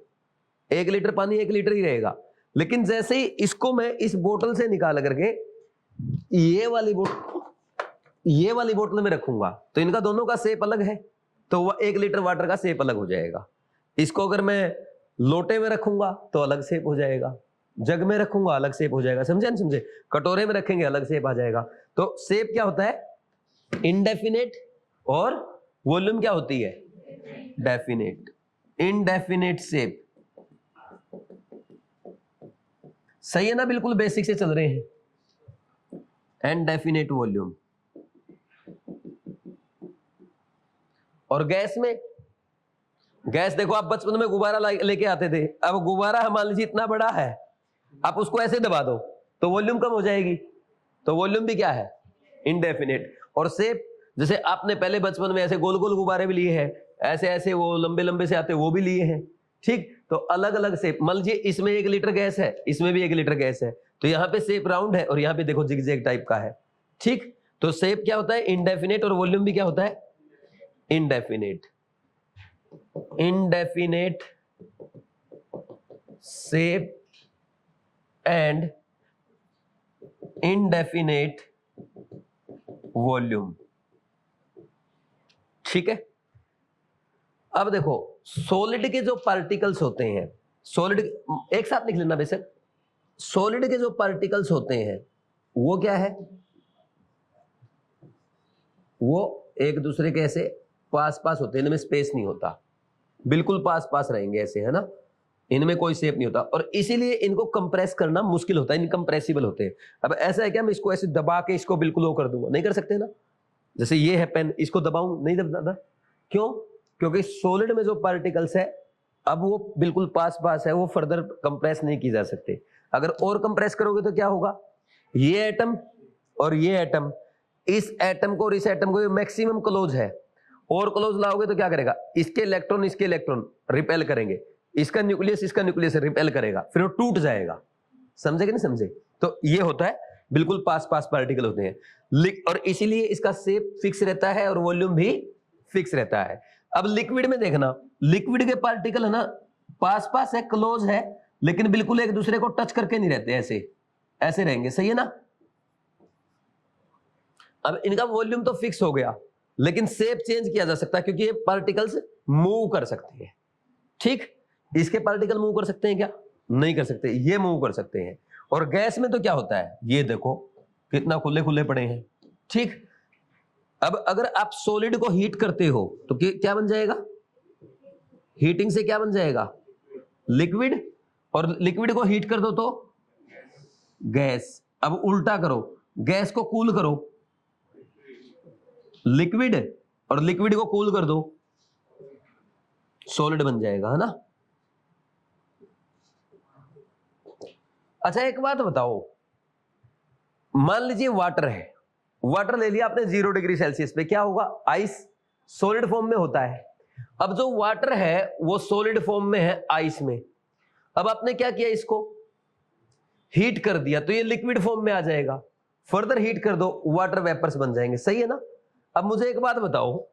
1 लीटर पानी 1 लीटर ही रहेगा। लेकिन जैसे ही इसको मैं इस बोतल से निकाल करके ये वाली बोतल में रखूंगा तो इनका दोनों का शेप अलग है, तो वह 1 लीटर वाटर का शेप अलग हो जाएगा। इसको अगर मैं लोटे में रखूंगा तो अलग शेप हो जाएगा, जग में रखूंगा अलग शेप हो जाएगा, समझे नहीं समझे? कटोरे में रखेंगे अलग शेप आ जाएगा। तो शेप क्या होता है? इनडेफिनेट। और वॉल्यूम क्या होती है? डेफिनेट। इनडेफिनेट शेप, सही है ना? बिल्कुल बेसिक से चल रहे हैं। And definite volume. और गैस में, गैस देखो, आप बचपन में गुब्बारा लेके आते थे, अब गुब्बारा मान लीजिए इतना बड़ा है, आप उसको ऐसे दबा दो तो वॉल्यूम कम हो जाएगी, तो वॉल्यूम भी क्या है? इनडेफिनेट। और शेप, जैसे आपने पहले बचपन में ऐसे गोल गोल गुब्बारे भी लिए हैं, ऐसे ऐसे वो लंबे लंबे से आते वो भी लिए हैं, ठीक। तो अलग अलग शेप, मान लीजिए इसमें 1 लीटर गैस है, इसमें भी 1 लीटर गैस है, तो यहाँ पे शेप राउंड है और यहाँ पे देखो जिगजैग टाइप का है, ठीक। तो शेप क्या होता है? इनडेफिनेट। और वॉल्यूम भी क्या होता है? Indefinite. Indefinite shape and indefinite volume, ठीक है। अब देखो सॉलिड के जो पार्टिकल्स होते हैं, सॉलिड एक साथ लिख लेना बेशक, सॉलिड के जो पार्टिकल्स होते हैं वो क्या है? वो एक दूसरे के ऐसे पास पास होते हैं, इनमें स्पेस नहीं होता, बिल्कुल पास पास रहेंगे ऐसे, है ना। इनमें कोई शेप नहीं होता और इसीलिए इनको कंप्रेस करना मुश्किल होता है, इनकम्प्रेसिबल होते हैं। अब ऐसा है क्या, मैं इसको ऐसे दबा के इसको बिल्कुल वो कर दूंगा? नहीं कर सकते ना। जैसे ये है पेन, इसको दबाऊं, नहीं दबता। क्यों? क्योंकि सॉलिड में जो पार्टिकल्स है अब वो बिल्कुल पास पास है, वो फर्दर कंप्रेस नहीं की जा सकते। अगर और कंप्रेस करोगे तो क्या होगा? ये एटम और ये एटम, इस एटम को और इस एटम को मैक्सिमम क्लोज है, और क्लोज लाओगे तो क्या करेगा? इसके इलेक्ट्रॉन रिपेल करेंगे, इसका न्यूक्लियस इसका न्यूक्लियस रिपेल करेगा, फिर वो टूट जाएगा। समझे कि नहीं समझे? तो ये होता है, बिल्कुल पास पास पार्टिकल होते हैं, और इसीलिए इसका शेप फिक्स रहता है और वॉल्यूम भी फिक्स रहता है। अब लिक्विड में देखना, लिक्विड के पार्टिकल है ना पास पास है, क्लोज है, लेकिन बिल्कुल एक दूसरे को टच करके नहीं रहते, ऐसे ऐसे रहेंगे, सही है ना। अब इनका वॉल्यूम तो फिक्स हो गया, लेकिन शेप चेंज किया जा सकता है क्योंकि ये पार्टिकल्स मूव कर सकते हैं, ठीक। इसके पार्टिकल मूव कर सकते हैं क्या? नहीं कर सकते, ये मूव कर सकते हैं। और गैस में तो क्या होता है? ये देखो कितना खुले खुले पड़े हैं, ठीक। अब अगर आप सॉलिड को हीट करते हो तो क्या बन जाएगा? हीटिंग से क्या बन जाएगा? लिक्विड, और लिक्विड को हीट कर दो तो गैस। अब उल्टा करो, गैस को कूल करो, लिक्विड, और लिक्विड को कूल कर दो, सॉलिड बन जाएगा, है ना। अच्छा एक बात बताओ, मान लीजिए वाटर है, वाटर ले लिया आपने 0 डिग्री सेल्सियस पे, क्या होगा? आइस, सॉलिड फॉर्म में होता है। अब जो वाटर है वो सॉलिड फॉर्म में है आइस में। अब आपने क्या किया, इसको हीट कर दिया तो ये लिक्विड फॉर्म में आ जाएगा। फर्दर हीट कर दो, वाटर वेपर्स बन जाएंगे, सही है ना। अब मुझे एक बात बताओ,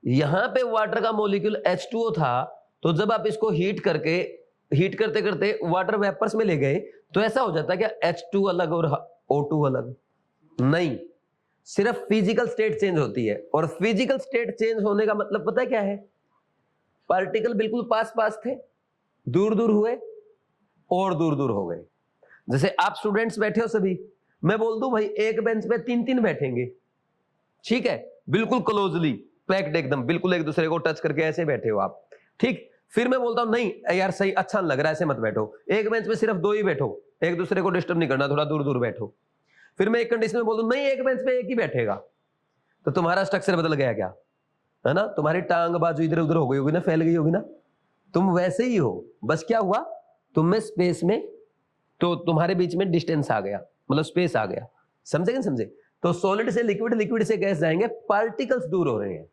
यहां पे वाटर का मॉलिक्यूल H2O था, तो जब आप इसको हीट करते करते वाटर वेपर्स में ले गए तो ऐसा हो जाता है क्या H2 अलग और O2 अलग? नहीं, सिर्फ फिजिकल स्टेट चेंज होती है। और फिजिकल स्टेट चेंज होने का मतलब पता है क्या है? पार्टिकल बिल्कुल पास पास थे, दूर दूर हुए और दूर दूर हो गए। जैसे आप स्टूडेंट्स बैठे हो सभी, मैं बोल दूं भाई एक बेंच पे 3-3 बैठेंगे, ठीक है, बिल्कुल क्लोजली पैक्ड, एकदम बिल्कुल एक दूसरे को टच करके ऐसे बैठे हो आप, ठीक। फिर मैं बोलता हूं नहीं यार सही अच्छा लग रहा है, ऐसे मत बैठो, एक बेंच पे सिर्फ 2 ही बैठो, एक दूसरे को डिस्टर्ब नहीं करना, थोड़ा दूर दूर बैठो। फिर मैं एक कंडीशन में बोल दूं नहीं एक बेंच पे एक ही बैठेगा, तो तुम्हारा स्ट्रक्चर बदल गया क्या? है ना, तुम्हारी टांग बाजू इधर उधर हो गई होगी ना, फैल गई होगी ना। तुम वैसे ही हो, बस क्या हुआ, तुम में स्पेस में, तो तुम्हारे बीच में डिस्टेंस आ गया, मतलब स्पेस आ गया, समझे कि समझे। तो सॉलिड से लिक्विड, लिक्विड से गैस जाएंगे, पार्टिकल्स दूर हो रहे हैं।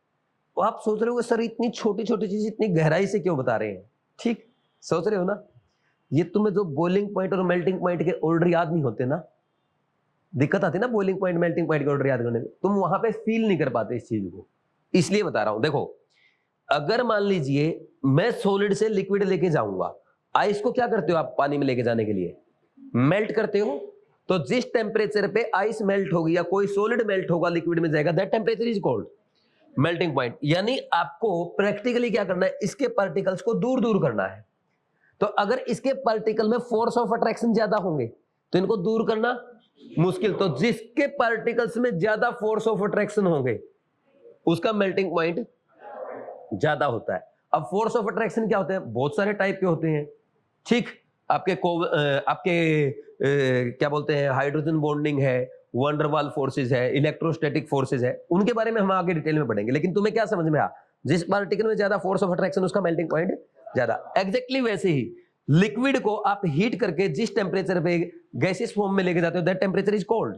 तो आप सोच रहे हो सर इतनी छोटी छोटी चीज इतनी गहराई से क्यों बता रहे हैं? ठीक सोच रहे हो ना। ये तुम्हें जो बॉइलिंग पॉइंट और मेल्टिंग पॉइंट के ऑर्डर याद नहीं होते ना, दिक्कत आती है ना बॉइलिंग पॉइंट मेल्टिंग पॉइंट के ऑर्डर याद करने में, तुम वहां पे फील नहीं कर पाते इस चीज को, इसलिए बता रहा हूं। देखो अगर मान लीजिए मैं सॉलिड से लिक्विड लेके जाऊंगा, आइस को क्या करते हो आप पानी में लेके जाने के लिए? मेल्ट करते हो। तो जिस टेम्परेचर पे आइस मेल्ट होगी या कोई सॉलिड मेल्ट होगा लिक्विड में जाएगा, that temperature is called melting point. यानी आपको प्रैक्टिकली क्या करना है, इसके पार्टिकल्स को दूर दूर करना है। तो अगर इसके पार्टिकल में फोर्स ऑफ अट्रैक्शन ज्यादा होंगे तो इनको दूर करना मुश्किल। तो जिसके पार्टिकल्स में ज्यादा फोर्स ऑफ अट्रैक्शन होंगे उसका मेल्टिंग पॉइंट ज्यादा होता है। अब फोर्स ऑफ अट्रैक्शन क्या होते हैं? बहुत सारे टाइप के होते हैं, ठीक। आपके क्या बोलते हैं, हाइड्रोजन बॉन्डिंग है, वंडरवाल फोर्सेज है, इलेक्ट्रोस्टैटिक फोर्सेज है, उनके बारे में हम आगे डिटेल में पढ़ेंगे। लेकिन तुम्हें क्या समझ में आ, जिस पार्टिकल में ज्यादा फोर्स ऑफ अट्रैक्शन उसका मेल्टिंग पॉइंट ज्यादा। एग्जैक्टली वैसे ही लिक्विड को आप हीट करके जिस टेम्परेचर पे गैसियस फॉर्म में लेके जाते हो, that temperature is called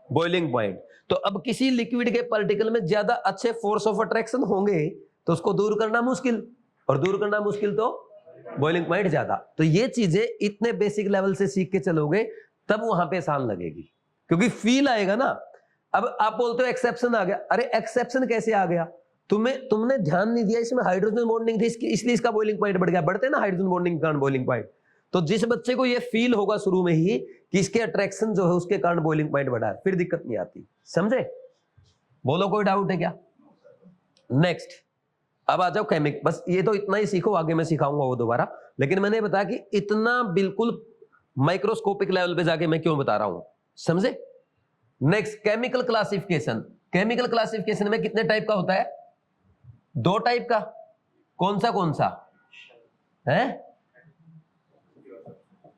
boiling point. तो अब किसी लिक्विड के पार्टिकल में ज्यादा अच्छे फोर्स ऑफ अट्रैक्शन होंगे तो उसको दूर करना मुश्किल, और दूर करना मुश्किल तो बॉइलिंग पॉइंट ज्यादा। तो ये चीजें इतने बेसिक लेवल से सीख के चलोगे तब वहां पे आसान लगेगी, क्योंकि फील आएगा ना। अब आप बोलते हो एक्सेप्शन आ गया, अरे एक्सेप्शन कैसे आ गया? तुमने ध्यान नहीं दिया, इसमें हाइड्रोजन बॉन्डिंग थी इसलिए इसका बॉइलिंग पॉइंट बढ़ गया। बढ़ते ना हाइड्रोजन बॉन्डिंग के कारण बॉइलिंग पॉइंट। तो जिस बच्चे को ये फील होगा शुरू में ही कि इसके अट्रैक्शन जो है उसके कारण बॉइलिंग पॉइंट बढ़ा है, फिर दिक्कत नहीं आती, समझे? बोलो कोई डाउट है क्या? नेक्स्ट अब आ जाओ केमिक। बस ये तो इतना ही सीखो, आगे मैं सिखाऊंगा वो दोबारा। लेकिन मैंने बताया कि इतना बिल्कुल माइक्रोस्कोपिक लेवल पे जाके मैं क्यों बता रहा हूं, समझे? Next chemical classification. Chemical classification में कितने टाइप का होता है? 2 टाइप का। कौन सा है?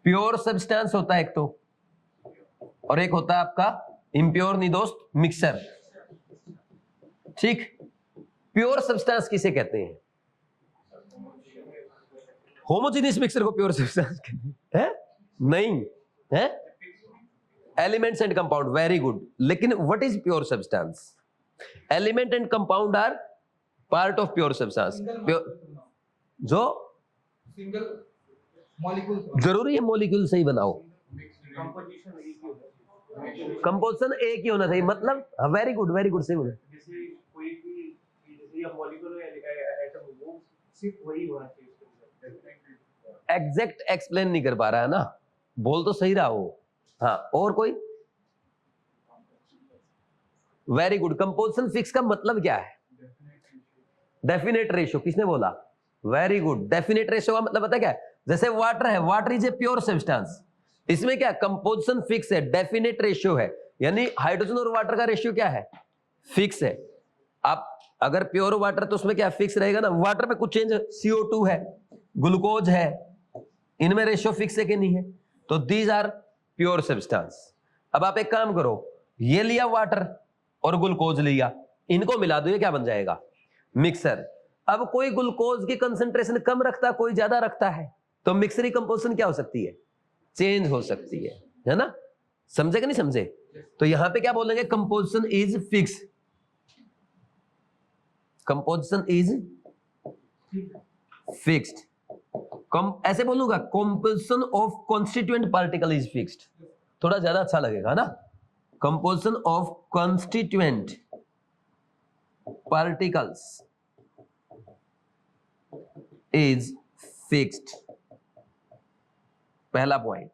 प्योर सब्सटेंस होता है एक तो, और एक होता है आपका इम्प्योर निर्दोष मिक्सर, ठीक। प्योर सब्सटेंस किसे कहते हैं? होमोजेनियस मिक्सर को प्योर सब्सटेंस कहते हैं? नहीं है, elements and compound, very good. लेकिन what is pure substance? Element and compound are part of pure substance. जो सिंगल मॉलिक्यूल, जरूरी है मॉलिक्यूल सही बनाओ, कंपोजिशन एक ही होना चाहिए, मतलब वेरी गुड सही बोले। एग्जैक्ट एक्सप्लेन नहीं कर पा रहा है ना, बोल तो सही रहा हो। हाँ और कोई? Very good. कंपोजिशन फिक्स का मतलब क्या है? Definite ratio. किसने बोला? Very good. डेफिनेट रेशियो का मतलब पता क्या है? जैसे वाटर है, water is a pure substance, इसमें क्या कंपोजिशन फिक्स है, डेफिनेट रेशियो है। यानी हाइड्रोजन और वाटर का रेशियो क्या है? फिक्स है। आप अगर प्योर वाटर तो उसमें क्या फिक्स रहेगा ना, वाटर में कुछ चेंज, CO2 है, ग्लूकोज है, इनमें रेशियो फिक्स है कि नहीं है, तो दीज आर प्योर सब्सटेंस। अब आप एक काम करो, ये लिया वाटर और ग्लूकोज लिया, इनको मिला दो, ये क्या बन जाएगा, मिक्सर। अब कोई ग्लूकोज की कंसंट्रेशन कम रखता है, कोई ज्यादा रखता है, तो मिक्सर की कंपोजिशन क्या हो सकती है, चेंज हो सकती है ना, समझे कि नहीं समझे। तो यहां पे क्या बोलेंगे, composition is fix, composition is fixed. ऐसे बोलूंगा, composition of constituent particle is fixed, थोड़ा ज्यादा अच्छा लगेगा ना, composition of constituent particles is fixed, पहला पॉइंट।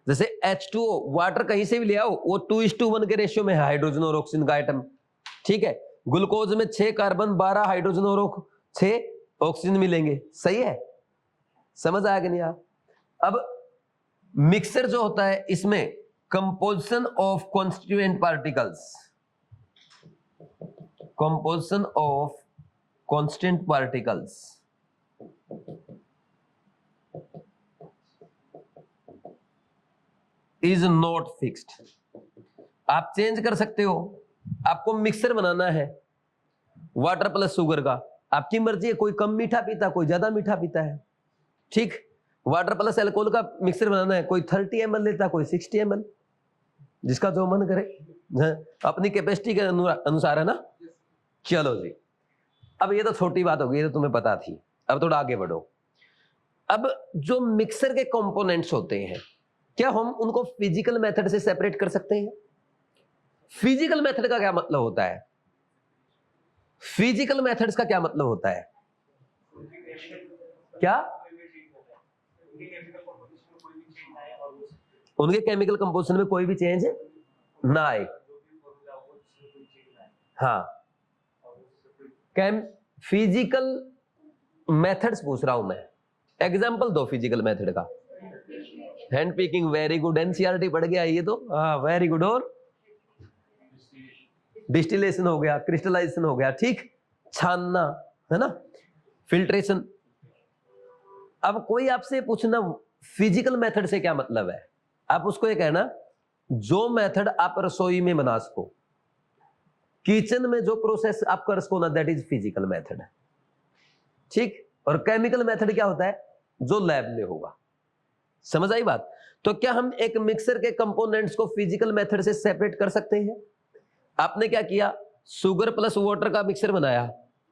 जैसे H2O, वाटर कहीं से भी ले आओ, वो 2:1 के रेशियो में है, हाइड्रोजन और ऑक्सीजन का आइटम, ठीक है। ग्लूकोज में 6 कार्बन 12 हाइड्रोजन और 6 ऑक्सीजन मिलेंगे, सही है, समझ आया कि नहीं आप। अब मिक्सर जो होता है, इसमें composition of constituent particles, composition of constant particles is not fixed. आप चेंज कर सकते हो, आपको मिक्सर बनाना है वाटर प्लस शुगर का, आपकी मर्जी है, कोई कम मीठा पीता, कोई ज्यादा मीठा पीता है, ठीक। वाटर प्लस अल्कोहल का मिक्सर बनाना है, कोई 30 ml लेता, कोई 60 ml, जिसका जो मन करे, अपनी कैपेसिटी के अनुसार है ना। चलो जी, अब ये तो छोटी बात होगी, ये तो तुम्हें पता थी, अब थोड़ा आगे बढ़ो। अब जो मिक्सर के कंपोनेंट्स होते हैं, क्या हम उनको फिजिकल मेथड से सेपरेट कर सकते हैं? फिजिकल मेथड का क्या मतलब होता है, फिजिकल मेथड्स का क्या मतलब होता है, क्या उनके केमिकल कंपोजिशन में कोई भी चेंज ना आए, हाँ। फिजिकल मेथड्स पूछ रहा हूं मैं, एग्जांपल दो फिजिकल मेथड का। Hand picking, very good, NCERT पढ़ गया ये तो, हाँ वेरी गुड। और डिस्टिलेशन हो गया, क्रिस्टलाइजेशन हो गया, ठीक, छानना है ना, फिल्ट्रेशन। अब कोई आपसे पूछना फिजिकल मेथड से क्या मतलब है, आप उसको ये कहना जो मेथड आप रसोई में बना सको, किचन में जो प्रोसेस आप कर सको ना, दैट इज फिजिकल मेथड, ठीक। और केमिकल मेथड क्या होता है, जो लैब में होगा, समझ आई बात। तो क्या हम एक मिक्सर के कंपोनेंट्स को फिजिकल मेथड से सेपरेट कर सकते हैं? आपने क्या किया, शुगर प्लस वाटर का मिक्सर बनाया,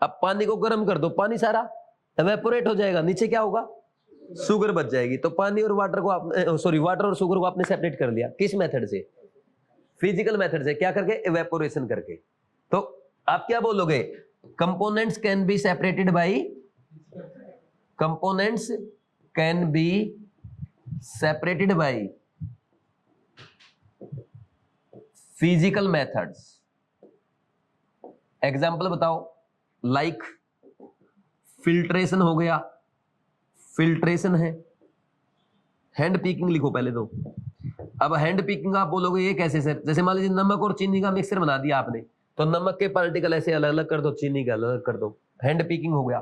अब पानी को गर्म कर दो, पानी सारा एवेपोरेट हो जाएगा, नीचे क्या होगा, शुगर बच जाएगी। तो पानी और वाटर को आपने, वाटर और शुगर को आपने सेपरेट कर लिया, किस मेथड से, फिजिकल मेथड से, क्या करके, एवेपोरेशन करके। तो आप क्या बोलोगे, components can be separated bye, components can be separated bye physical methods. Example बताओ, लाइक फिल्ट्रेशन हो गया, फिल्ट्रेशन है, हैंड पिकिंग लिखो पहले तो। अब हैंड पिकिंग आप बोलोगे ये कैसे सर, जैसे मान लीजिए नमक और चीनी का मिक्सर बना दिया आपने, तो नमक के पार्टिकल ऐसे अलग अलग कर दो, चीनी के अलग अलग कर दो, हैंड पिकिंग हो गया।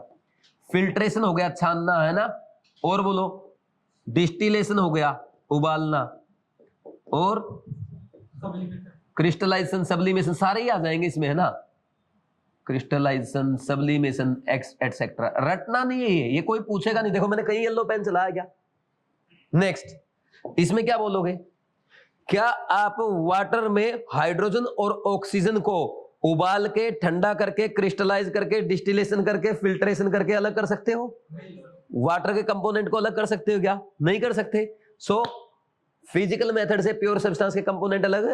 फिल्ट्रेशन हो गया, छानना है ना, और बोलो डिस्टिलेशन हो गया, उबालना, और क्रिस्टलाइजेशन, सब्लिमेशन, सारे ही आ जाएंगे इसमें, है ना, क्रिस्टलाइजेशन, सब्लिमेशन, एटसेट्रा। रटना नहीं है ये कोई पूछेगा नहीं, देखो मैंने कहीं येलो पेन चलाया क्या। नेक्स्ट, इसमें क्या बोलोगे, क्या आप वाटर में हाइड्रोजन और ऑक्सीजन को उबाल के, ठंडा करके, क्रिस्टलाइज करके, डिस्टिलेशन करके, फिल्ट्रेशन करके अलग कर सकते हो? वाटर के कंपोनेंट को अलग कर सकते हो क्या? नहीं कर सकते। सो फिजिकल मेथड से प्योर सब्सटेंस के कंपोनेंट अलग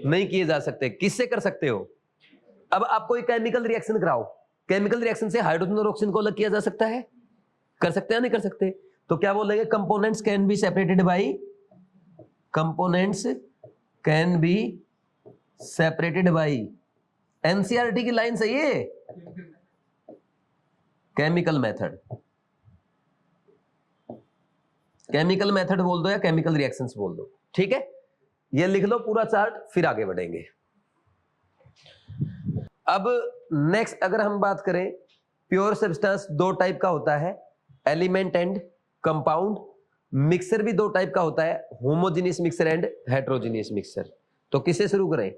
नहीं किए जा सकते। किससे कर सकते हो? अब आप कोई केमिकल रिएक्शन कराओ, केमिकल रिएक्शन से हाइड्रोजन और ऑक्सीजन को अलग किया जा सकता है, कर सकते हैं नहीं कर सकते? तो क्या बोलेंगे, components can be separated bye, components can be separated bye, NCERT की लाइन सही है, केमिकल मेथड, केमिकल मेथड बोल दो या केमिकल रिएक्शंस बोल दो, ठीक है। ये लिख लो पूरा चार्ट, फिर आगे बढ़ेंगे। अब नेक्स्ट अगर हम बात करें, प्योर सब्सटेंस दो टाइप का होता है, एलिमेंट एंड कंपाउंड। मिक्सर भी दो टाइप का होता है, homogeneous mixer and heterogeneous mixer. तो किससे शुरू करें?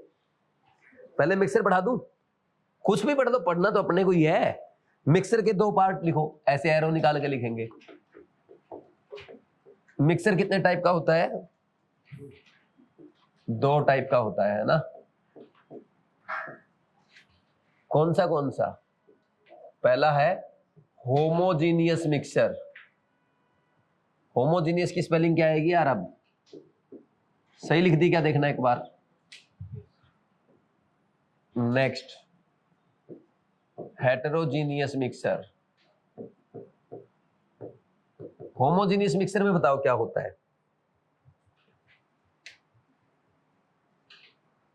पहले मिक्सर पढ़ा दूं? कुछ भी पढ़ दो, पढ़ना तो अपने को ही है। मिक्सर के दो पार्ट लिखो, ऐसे एरो निकाल के लिखेंगे। मिक्सर कितने टाइप का होता है? दो टाइप का होता है ना। कौन सा कौन सा? पहला है होमोजीनियस मिक्सचर। होमोजीनियस की स्पेलिंग क्या आएगी यार? अब सही लिख दी क्या? देखना एक बार। Next heterogeneous mixture. Homogeneous mixture में बताओ क्या होता है?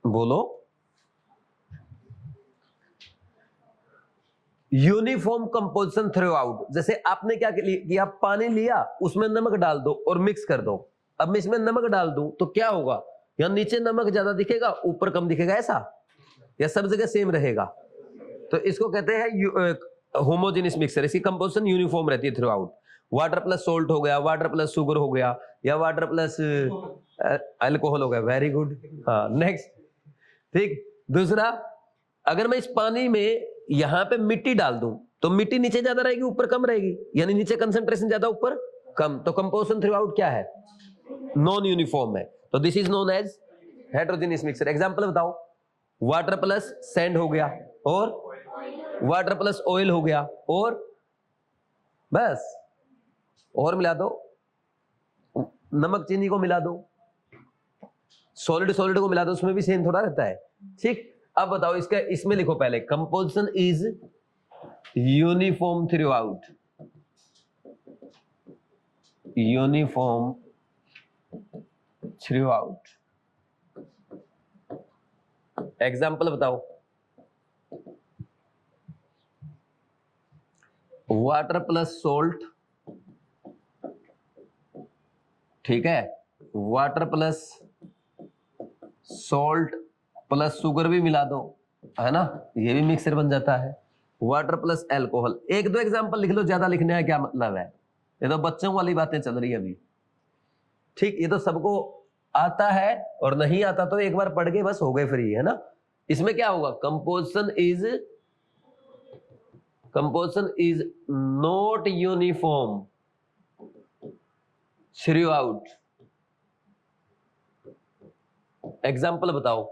बोलो। Uniform composition throughout. जैसे आपने क्या किया, पानी लिया, उसमें नमक डाल दो और मिक्स कर दो। अब मैं इसमें नमक डाल दूं तो क्या होगा? यहां नीचे नमक ज्यादा दिखेगा, ऊपर कम दिखेगा, ऐसा? या सब जगह सेम रहेगा? तो इसको कहते हैं होमोजेनियस मिक्सचर। इसकी कंपोजिशन यूनिफॉर्म रहती है through out. Water plus salt हो गया, वाटर प्लस शुगर हो गया, या वाटर प्लस अल्कोहल हो गया। Very good. हाँ, नेक्स्ट। ठीक। दूसरा, अगर मैं इस पानी में यहां पे मिट्टी डाल दूं तो मिट्टी नीचे ज्यादा रहेगी, ऊपर कम रहेगी, यानी नीचे कंसंट्रेशन ज्यादा, ऊपर कम। तो कंपोजिशन थ्रू आउट क्या है? नॉन यूनिफॉर्म है। तो this is known as heterogeneous mixture. Example बताओ। वाटर प्लस सैंड हो गया, और वाटर प्लस ऑयल हो गया, और बस, और मिला दो, नमक चीनी को मिला दो, सॉलिड सॉलिड को मिला दो, उसमें भी सेम थोड़ा रहता है। ठीक। अब बताओ इसका, इसमें लिखो पहले, composition is uniform through out. Uniform throughout. Example बताओ। वाटर प्लस सोल्ट, ठीक है, water plus salt plus sugar भी मिला दो, है ना, ये भी मिक्सर बन जाता है। Water plus alcohol. एक दो एग्जांपल लिख लो, ज्यादा लिखने का क्या मतलब है? ये तो बच्चों वाली बातें चल रही है अभी। ठीक, ये तो सबको आता है, और नहीं आता तो एक बार पढ़ के बस हो गए फ्री, है ना। इसमें क्या होगा? Composition is not uniform throughout. Example बताओ।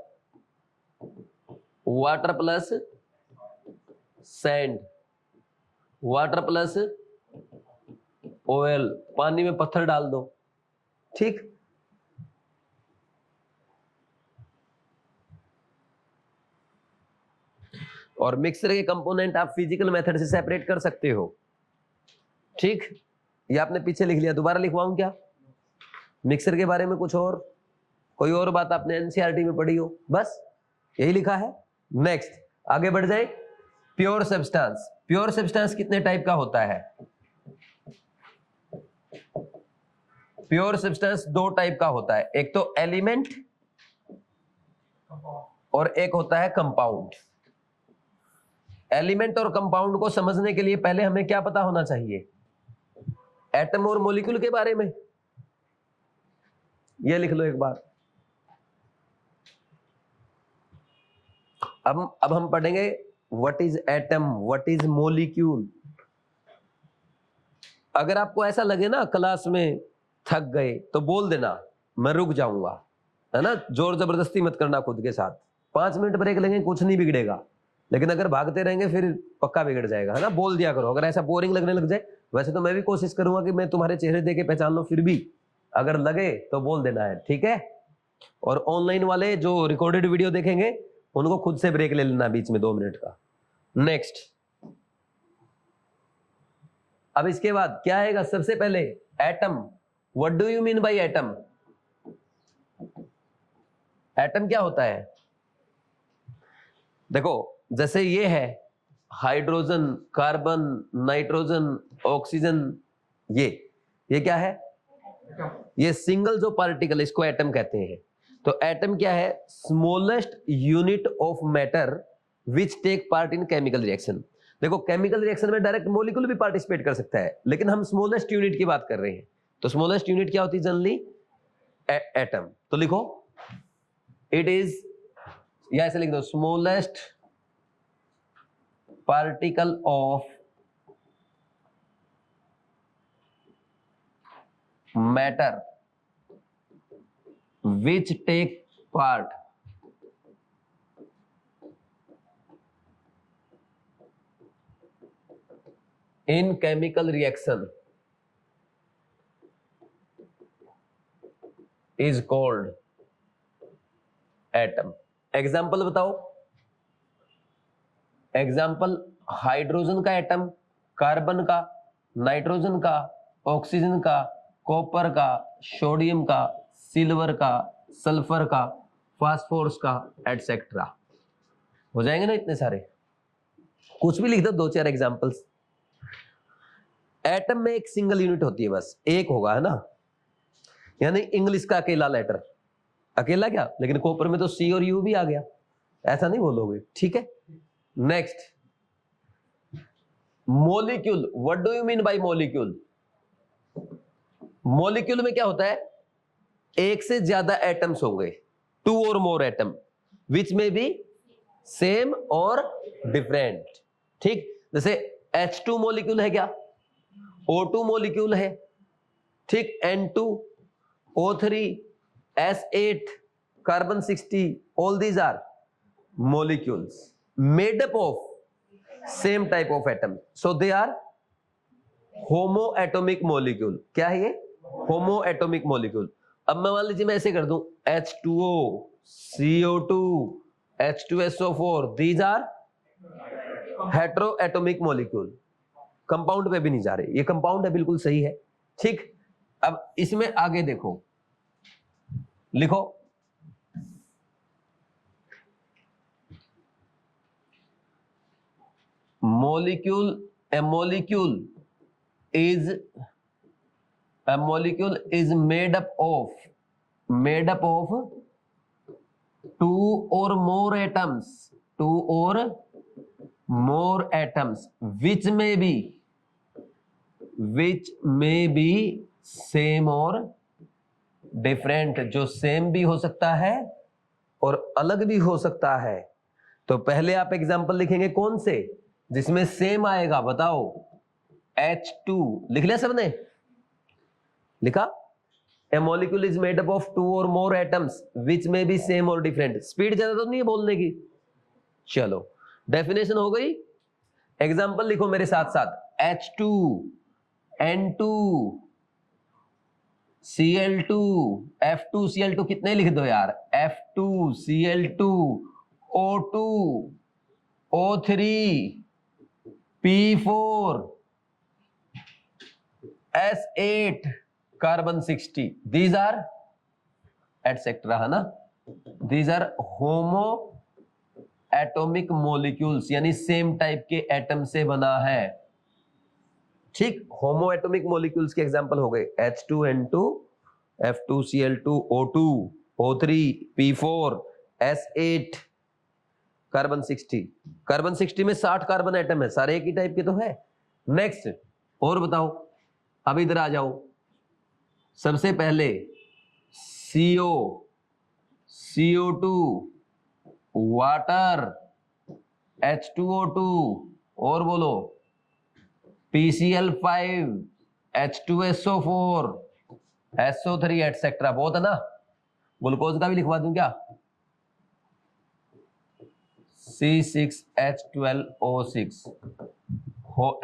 Water plus sand, water plus oil, पानी में पत्थर डाल दो। ठीक। और मिक्सर के कंपोनेंट आप फिजिकल मेथड से सेपरेट कर सकते हो। ठीक। ये आपने पीछे लिख लिया, दोबारा लिखवाऊं क्या? मिक्सर के बारे में कुछ और, कोई और बात आपने एनसीईआरटी में पढ़ी हो? बस यही लिखा है। नेक्स्ट आगे बढ़ जाए। Pure substance. प्योर सब्सटेंस कितने टाइप का होता है? प्योर सब्सटेंस दो टाइप का होता है, एक तो एलिमेंट और एक होता है कंपाउंड। एलिमेंट और कंपाउंड को समझने के लिए पहले हमें क्या पता होना चाहिए? एटम और मॉलिक्यूल के बारे में। ये लिख लो एक बार। अब हम पढ़ेंगे what is atom, what is molecule. अगर आपको ऐसा लगे ना क्लास में थक गए तो बोल देना, मैं रुक जाऊंगा, है ना। जोर जबरदस्ती मत करना खुद के साथ। 5 मिनट ब्रेक लेंगे, कुछ नहीं बिगड़ेगा। लेकिन अगर भागते रहेंगे फिर पक्का बिगड़ जाएगा, है ना। बोल दिया करो अगर ऐसा बोरिंग लगने लग जाए। वैसे तो मैं भी कोशिश करूंगा कि मैं तुम्हारे चेहरे देख के पहचान लूं, फिर भी अगर लगे तो बोल देना है, ठीक है। और ऑनलाइन वाले जो रिकॉर्डेड वीडियो देखेंगे उनको खुद से ब्रेक ले लेना बीच में 2 मिनट का। नेक्स्ट, अब इसके बाद क्या आएगा? सबसे पहले atom. What do you mean by atom? Atom क्या होता है? देखो, जैसे ये है हाइड्रोजन, कार्बन, नाइट्रोजन, ऑक्सीजन, ये क्या है? ये सिंगल जो पार्टिकल, इसको एटम कहते हैं। तो एटम क्या है? Smallest unit of matter which take part in chemical reaction. देखो केमिकल रिएक्शन में डायरेक्ट मॉलिक्यूल भी पार्टिसिपेट कर सकता है, लेकिन हम स्मॉलेस्ट यूनिट की बात कर रहे हैं। तो स्मॉलेस्ट यूनिट क्या होती है जनरली? एटम। तो लिखो इट इज, या ऐसे लिख दो, smallest particle of matter which take part in chemical reaction is called atom। Example बताओ। एग्जाम्पल, हाइड्रोजन का एटम, कार्बन का, नाइट्रोजन का, ऑक्सीजन का, कॉपर का, सोडियम का, सिल्वर का, सल्फर का, फास्फोरस का, एटसेट्रा। हो जाएंगे ना इतने सारे? कुछ भी लिख दो, 2-4 एग्जांपल्स। एटम में एक सिंगल यूनिट होती है, बस एक होगा, है ना? यानी इंग्लिश का अकेला लेटर, अकेला क्या, लेकिन कॉपर में तो सी और यू भी आ गया, ऐसा नहीं बोलोगे, ठीक है? Next, molecule. What do you mean by molecule? Molecule में क्या होता है? एक से ज्यादा एटम्स होंगे, 2 or more atom, which may be same or different. ठीक, जैसे H2 मॉलिक्यूल है क्या? O2 मॉलिक्यूल है, ठीक, N2, O3, S8, carbon 60, all these are molecules made up of same type of atom, so they are homoatomic molecule। क्या है ये? homoatomic molecule। अब मैं मान लीजिए मैं ऐसे कर दूं, H2O, CO2, H2SO4, these are heteroatomic molecule। Compound पे भी नहीं जा रहे, ये कंपाउंड है, बिल्कुल सही है, ठीक। अब इसमें आगे देखो, लिखो molecule, a molecule is made up of 2 or more atoms, which may be same or different। जो सेम भी हो सकता है और अलग भी हो सकता है। तो पहले आप एग्जांपल लिखेंगे कौन से, जिसमें सेम आएगा, बताओ। H2 लिख लिया सबने? लिखा? A molecule is made up of 2 or more atoms which may be same or different। Speed ज्यादा तो नहीं है बोलने की? चलो, डेफिनेशन हो गई। एग्जांपल लिखो मेरे साथ साथ, H2, N2, Cl2, F2Cl2, कितने लिख दो यार? F2Cl2, O2, O3, P4, S8, carbon 60, these are etcetera, है ना? These are homo atomic molecules, यानी सेम टाइप के एटम से बना है, ठीक। होमो एटॉमिक मॉलिक्यूल्स के एग्जांपल हो गए H2N2, F2Cl2, O2, O3, P4, S8, carbon 60। Carbon 60 में 60 कार्बन एटम है, सारे एक ही टाइप के तो है। नेक्स्ट, और बताओ, अब इधर आ जाओ। सबसे पहले CO, CO2, वाटर, H2O2, और बोलो PCl5, H2SO4, SO3, एटसेट्रा। बहुत है ना? ग्लूकोज का भी लिखवा दूं क्या? C6H12O6,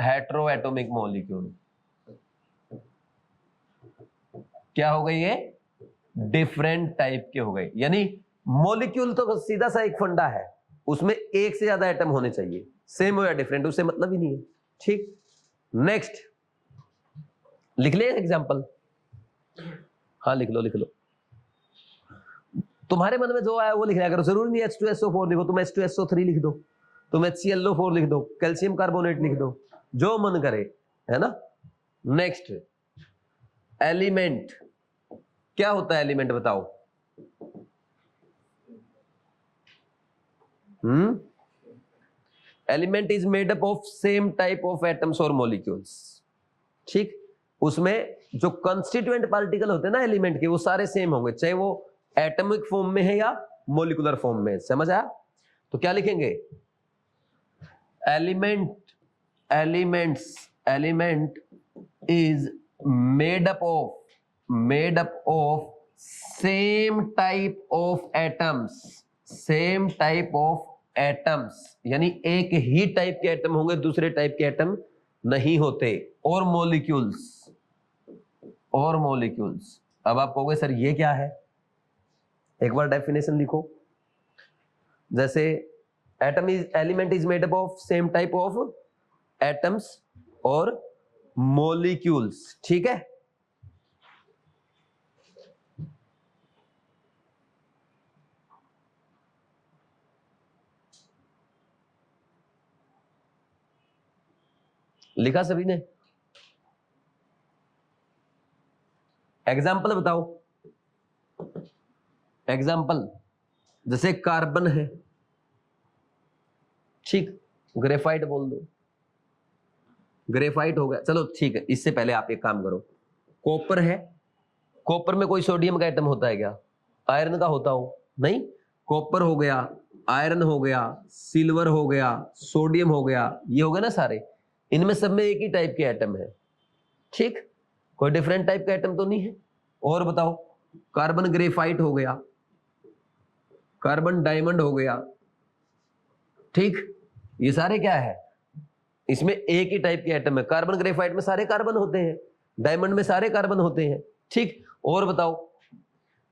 हेटेरोएटॉमिक molecule. क्या हो गई ये? डिफरेंट टाइप के हो गए। यानी मॉलिक्यूल तो सीधा सा एक फंडा है, उसमें एक से ज्यादा एटम होने चाहिए, सेम हो या डिफरेंट, उससे मतलब ही नहीं है, ठीक। नेक्स्ट, लिख ले एग्जांपल। हाँ लिख लो, लिख लो, तुम्हारे मन में जो आया वो लिख लिया करो, जरूरी नहीं H2SO4 लिखो, तुम H2SO3 लिख दो, तुम HClO4 लिख दो, कैल्शियम कार्बोनेट लिख दो, जो मन करे, है ना। Next, element. क्या होता है एलिमेंट, बताओ? Element is made up of same type of atoms और मॉलिक्यूल्स। ठीक, उसमें जो कंस्टिट्यूएंट पार्टिकल होते हैं ना एलिमेंट के, वो सारे सेम होंगे, चाहे वो एटॉमिक फॉर्म में है या मॉलिक्यूलर फॉर्म में। समझ आया? तो क्या लिखेंगे? Element is made up of same type of atoms, यानी एक ही टाइप के एटम होंगे, दूसरे टाइप के एटम नहीं होते, और मॉलिक्यूल्स। अब आप कहोगे सर ये क्या है? एक बार डेफिनेशन लिखो। जैसे element is made up of same type of atoms और मॉलिक्यूल्स। ठीक है, लिखा सभी ने? एग्जाम्पल बताओ। एग्जाम्पल जैसे कार्बन है, ठीक, ग्रेफाइट बोल दो, ग्रेफाइट हो गया। चलो ठीक है, इससे पहले आप एक काम करो। कॉपर है, कॉपर में कोई सोडियम का एटम होता है क्या? आयरन का होता हो? नहीं। कॉपर हो गया, आयरन हो गया, सिल्वर हो गया, सोडियम हो गया, ये हो गया ना सारे। इनमें सब में एक ही टाइप के एटम है। ठीक, कोई डिफरेंट टाइप का एटम तो नहीं है। और बताओ, कार्बन ग्रेफाइट हो गया, कार्बन डायमंड हो गया। ठीक, ये सारे क्या है? इसमें एक ही टाइप के एटम है। कार्बन ग्रेफाइट में सारे कार्बन होते हैं, डायमंड में सारे कार्बन होते हैं। ठीक, और बताओ,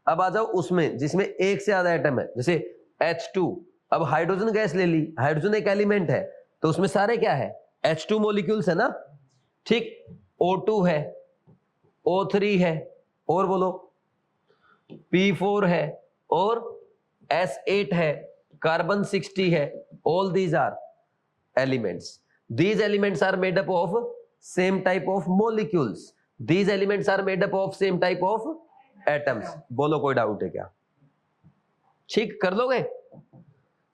अब आ जाओ उसमें जिसमें एक से ज्यादा एटम है, जैसे H2। अब हाइड्रोजन गैस ले ली, हाइड्रोजन एक एलिमेंट है, तो उसमें सारे क्या है? H2 मॉलिक्यूल्स है ना। ठीक, O2 है, O3 है, और बोलो P4 है, और S8 है, कार्बन 60 है। All these are elements. These elements are made up of same type of molecules. These elements are made up of same type of atoms. बोलो कोई डाउट है क्या? ठीक, कर लोगे?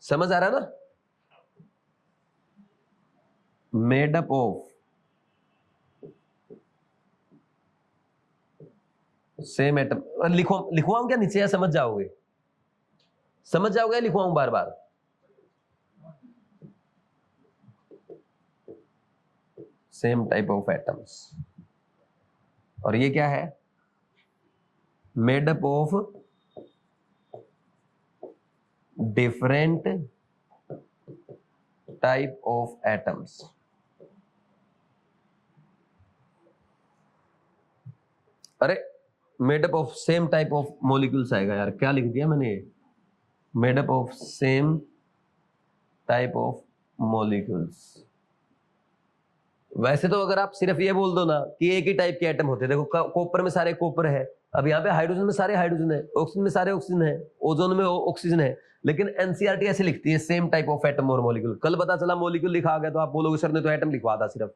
समझ आ रहा ना? Made up of same atom। लिखवाऊं क्या नीचे, या समझ जाओगे? समझ जाओगे, लिखवाऊं बार बार? Same type of atoms. और ये क्या है? Made up of different type of atoms. अरे made up of same type of molecules आएगा यार, क्या लिख दिया मैंने? Made up of same type of molecules. वैसे तो अगर आप सिर्फ ये बोल दो ना कि एक ही टाइप के एटम होते हैं, देखो कॉपर में सारे कॉपर है, अब यहाँ पे हाइड्रोजन में सारे हाइड्रोजन है, ऑक्सीजन में सारे ऑक्सीजन है, ओजोन में ऑक्सीजन है, लेकिन एनसीईआरटी ऐसे लिखती है सेम टाइप ऑफ एटम और मॉलिक्यूल। कल पता चला मॉलिक्यूल लिखा आ गया तो आप बोलोगे सर ने तो एटम लिखवा था सिर्फ।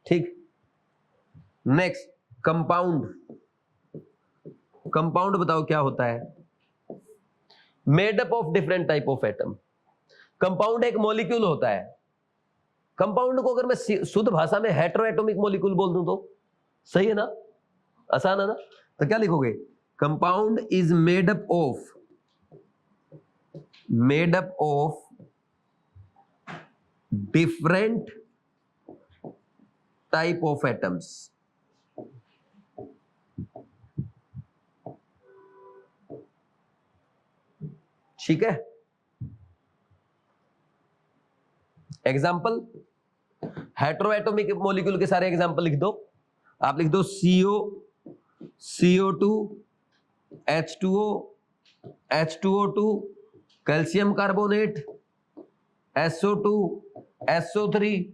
ठीक, नेक्स्ट कंपाउंड। कंपाउंड बताओ क्या होता है? Made up of different type of atom. Compound एक मॉलिक्यूल होता है। कंपाउंड को अगर मैं शुद्ध भाषा में हेटेरोएटॉमिक मॉलिक्यूल बोल दूं तो सही है ना? आसान है ना? तो क्या लिखोगे? Compound is made up of different type of atoms. ठीक है, एग्जाम्पल हेटेरोएटॉमिक मॉलिक्यूल के सारे एग्जाम्पल लिख दो। आप लिख दो CO2, H2O, H2O2, calcium carbonate, SO2, SO3,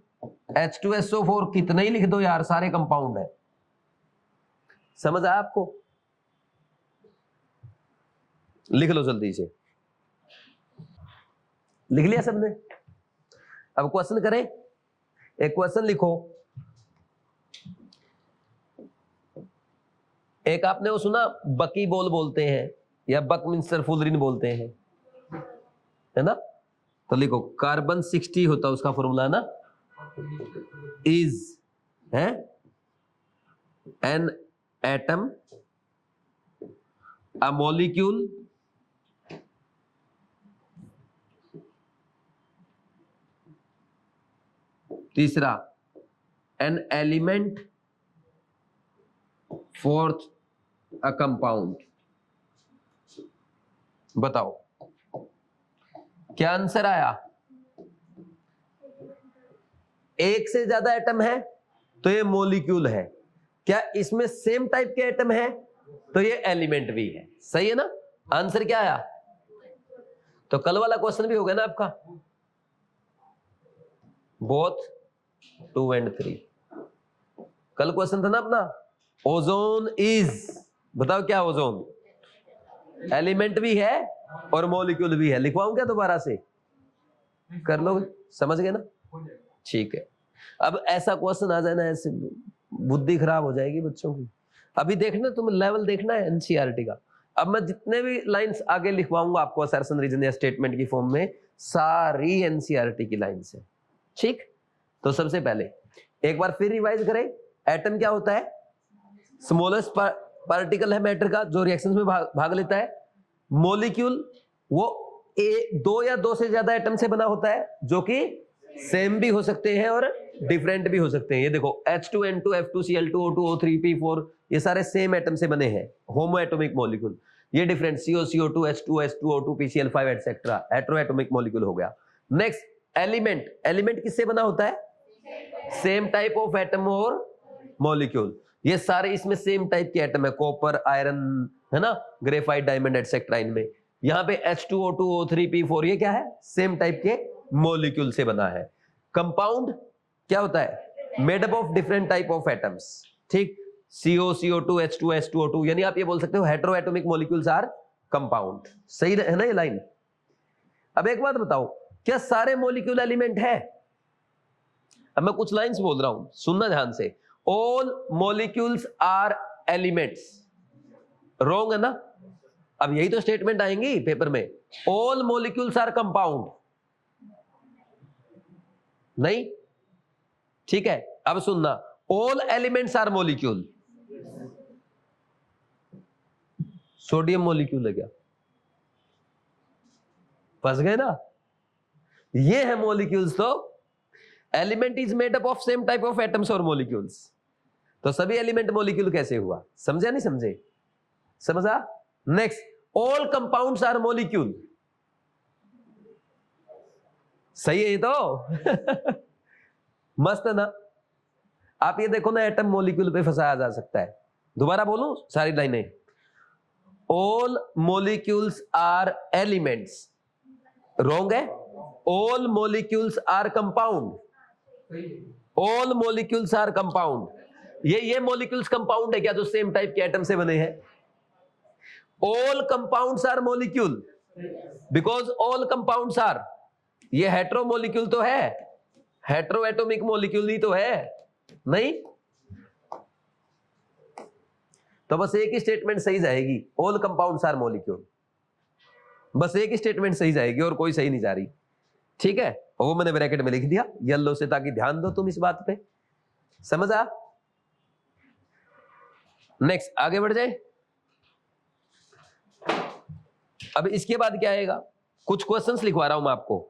H2SO4। कितने ही लिख दो यार, सारे कंपाउंड है। समझ आया आपको? लिख लो जल्दी से। लिख लिया सबने? अब क्वेश्चन करें। एक क्वेश्चन लिखो। एक आपने वो सुना बकी बॉल बोलते हैं, या बकमिंस्टर फुलरिन बोलते हैं, है ना? तो लिखो कार्बन 60 होता है उसका फॉर्मूला ना, इज है एन एटम अ मॉलिक्यूल तीसरा an element, fourth a compound. बताओ क्या आंसर आया? एक से ज्यादा एटम है तो ये मॉलिक्यूल है, क्या इसमें सेम टाइप के एटम है तो ये एलिमेंट भी है। सही है ना? आंसर क्या आया? तो कल वाला क्वेश्चन भी हो गया ना आपका, बोथ 2 and 3। कल क्वेश्चन था ना अपना, ओजोन इज, बताओ क्या ओजोन एलिमेंट भी है और मॉलिक्यूल भी है। लिखवाऊं क्या दोबारा से? कर लोगे? समझ गए ना? ठीक है। अब ऐसा क्वेश्चन आ जाए ना, ऐसे बुद्धि खराब हो जाएगी बच्चों की। अभी देखना, तुम लेवल देखना है एनसीईआरटी का। अब मैं जितने भी लाइंस आगे लिखवाऊंगा आपको असर्शन, रीजन या स्टेटमेंट की फॉर्म में, सारी एनसीईआरटी की लाइंस है। ठीक, तो सबसे पहले एक बार फिर रिवाइज करें। एटम क्या होता है? स्मॉलेस्ट पार्टिकल है मैटर का जो रिएक्शंस में भाग लेता है। मॉलिक्यूल वो दो या दो से ज्यादा एटम से बना होता है, जो कि सेम भी हो सकते हैं और डिफरेंट भी हो सकते हैं। ये देखो H2N2 F2Cl2 O2 O3 P4 ये सारे सेम एटम से बने हैं, होमो एटॉमिक मॉलिक्यूल। ये different CO CO2 H2 H2 O2 PCl5 etcetera hetero atomic molecule हो गया। नेक्स्ट एलिमेंट, एलिमेंट किससे बना होता है? सेम टाइप ऑफ एटम और मॉलिक्यूल। ये सारे इसमें सेम टाइप के एटम है, कॉपर, आयरन, है ना, ग्रेफाइट, डायमंड एटसेट्रा। इनमें यहाँ पे H2O2 O3 P4 ये क्या है? सेम टाइप के मॉलिक्यूल से बना है। कंपाउंड क्या होता है? Made up of different type of atoms. ठीक, CO CO2 H2 H2O2, यानी आप ये बोल सकते हो hetero atomic molecules are compound. सही है ना ये लाइन? अब एक बात बताओ, क्या सारे मॉलिक्यूल एलिमेंट है? अब मैं कुछ लाइंस बोल रहा हूं, सुनना ध्यान से। All molecules are elements, wrong है ना? अब यही तो स्टेटमेंट आएंगी पेपर में। ऑल मॉलिक्यूल्स आर कंपाउंड, नहीं? ठीक है, अब सुनना, all elements are molecule. Sodium molecule है क्या? फंस गए ना? ये है मॉलिक्यूल्स। तो element is made up of same type of atoms और मॉलिक्यूल्स। तो सभी एलिमेंट मॉलिक्यूल कैसे हुआ? समझा नहीं समझे? समझा? Next, all compounds are molecule. सही है ये तो मस्त है ना? आप ये देखो ना, एटम मॉलिक्यूल पे फंसाया जा सकता है। दोबारा बोलूं सारी लाइनें, all molecules are elements, wrong है। All molecules are compound, all molecules are compound. ये मॉलिक्यूल्स कंपाउंड है क्या जो सेम टाइप के एटम से बने हैं? All compounds are molecule because all compounds are, ये हेटेरो मॉलिक्यूल तो है, हेटेरो एटॉमिक मॉलिक्यूल ही तो है, नहीं? तो बस एक ही स्टेटमेंट सही जाएगी, ऑल कंपाउंड्स आर मॉलिक्यूल। बस एक ही स्टेटमेंट सही जाएगी और कोई सही नहीं जा रही। ठीक है, और वो मैंने ब्रैकेट में लिख दिया येलो से, ताकि ध्यान दो तुम इस बात पे। समझ आ? नेक्स्ट आगे बढ़ जाए। अब इसके बाद क्या आएगा? कुछ क्वेश्चंस लिखवा रहा हूं मैं आपको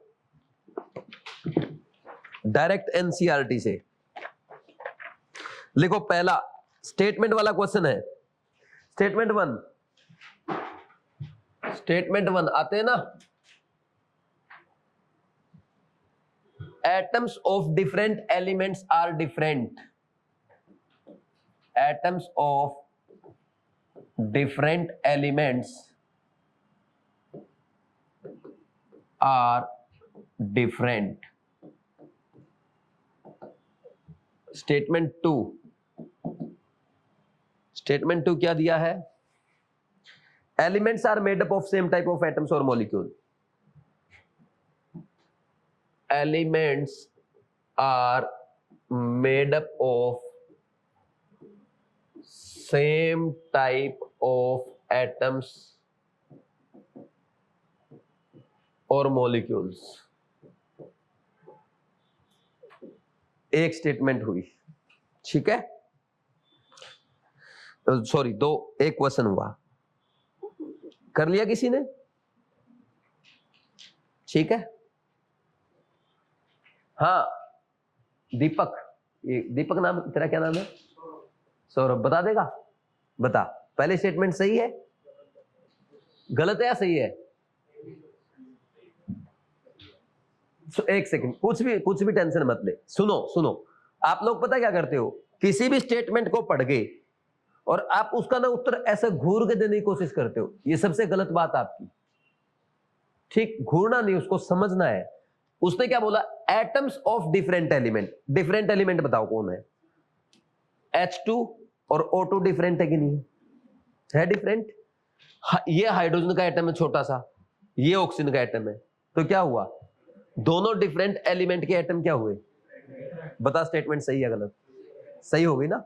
डायरेक्ट एनसीईआरटी से। लिखो, पहला स्टेटमेंट वाला क्वेश्चन है, स्टेटमेंट वन। स्टेटमेंट वन आते हैं ना, atoms of different elements are different, atoms of different elements are different. Statement two, statement two क्या दिया है? Elements are made up of same type of atoms or molecule. Elements are made up of same type of atoms और molecules. एक statement हुई, ठीक है, sorry दो, एक क्वेश्चन हुआ, कर लिया किसी ने, ठीक है। हाँ दीपक, ये दीपक नाम, तेरा क्या नाम है? सौरभ, बता देगा, बता। पहले स्टेटमेंट सही है, गलत है या सही है? एक सेकंड, कुछ भी टेंशन मत ले, सुनो सुनो। आप लोग पता क्या करते हो, किसी भी स्टेटमेंट को पढ़ के और आप उसका ना उत्तर ऐसे घूर के देने की कोशिश करते हो, ये सबसे गलत बात आपकी, ठीक। घूरना नहीं, उसको समझना है। उसने क्या बोला, atoms of different element. Different element बताओ कौन है? H2 और O2 डिफरेंट है कि नहीं है? डिफरेंट। ये हाइड्रोजन का एटम है छोटा सा, ये ऑक्सीजन का एटम है, तो क्या हुआ, दोनों डिफरेंट एलिमेंट के एटम क्या हुए? बता स्टेटमेंट सही है गलत? सही हो गई ना?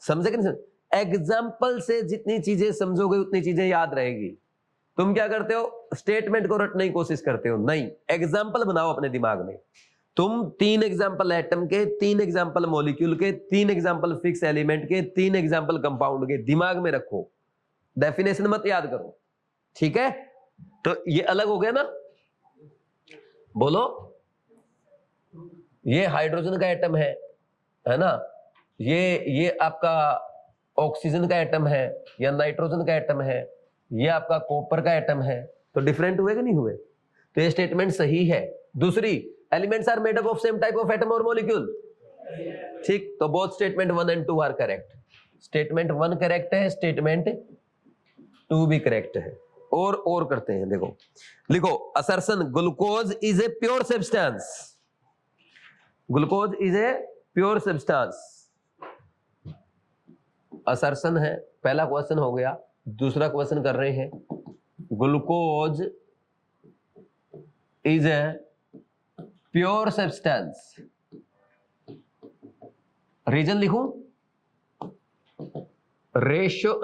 समझे कि नहीं? एग्जाम्पल से जितनी चीजें समझोगे उतनी चीजें याद रहेगी। तुम क्या करते हो, स्टेटमेंट को रटने की कोशिश करते हो, नहीं, एग्जाम्पल बनाओ अपने दिमाग में। तुम 3 एग्जाम्पल एटम के, 3 एग्जाम्पल मॉलिक्यूल के, 3 एग्जाम्पल फिक्स एलिमेंट के, 3 एग्जाम्पल कंपाउंड के दिमाग में रखो, डेफिनेशन मत याद करो, ठीक है। तो ये अलग हो गया ना, बोलो। ये हाइड्रोजन का एटम है ना, ये आपका ऑक्सीजन का एटम है या नाइट्रोजन का एटम है, ये आपका कॉपर का एटम है, तो डिफरेंट हुए कि नहीं हुए? तो ये स्टेटमेंट सही है। दूसरी, elements are made up of same type of atom और मॉलिक्यूल, ठीक। तो both statement 1 and 2 are correct. Statement 1 correct है, स्टेटमेंट 2 भी करेक्ट है। और करते हैं, देखो लिखो, assertion glucose is a pure substance. Glucose is a pure substance, assertion है। पहला क्वेश्चन हो गया। दूसरा क्वेश्चन कर रहे हैं, glucose is a pure substance, reason लिखूं, ratio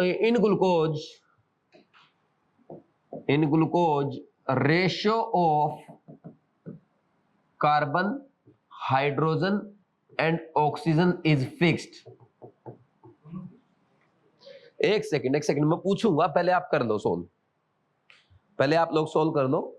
in glucose ratio of carbon, hydrogen and oxygen is fixed. एक सेकंड मैं पूछूंगा, पहले आप कर लो सोल्व, पहले आप लोग सोल्व कर लो।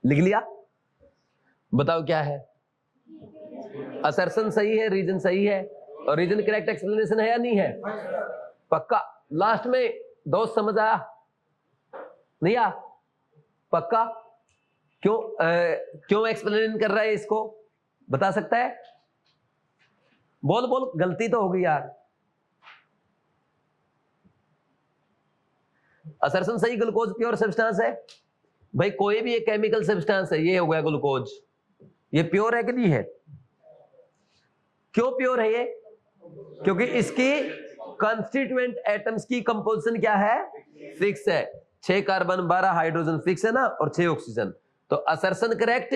लिख लिया? बताओ क्या है? असर्शन सही है, रीजन सही है, और रीजन करेक्ट एक्सप्लेनेशन है या नहीं है? पक्का? लास्ट में दोस्त समझ आया नहीं आ? पक्का? क्यों एक्सप्लेन कर रहा है इसको, बता सकता है? बोल, गलती तो होगी यार। असर्शन सही, ग्लूकोज प्योर सब्सटेंस है। भाई कोई भी एक केमिकल सब्सटेंस है, ये हो गया ग्लूकोज, ये प्योर है कि नहीं है? क्यों प्योर है ये? क्योंकि इसकी कंस्टिट्यूएंट एटम्स की कंपोजिशन क्या है? फिक्स है। 6 कार्बन 12 हाइड्रोजन फिक्स है ना, और 6 ऑक्सीजन। तो असर्शन करेक्ट,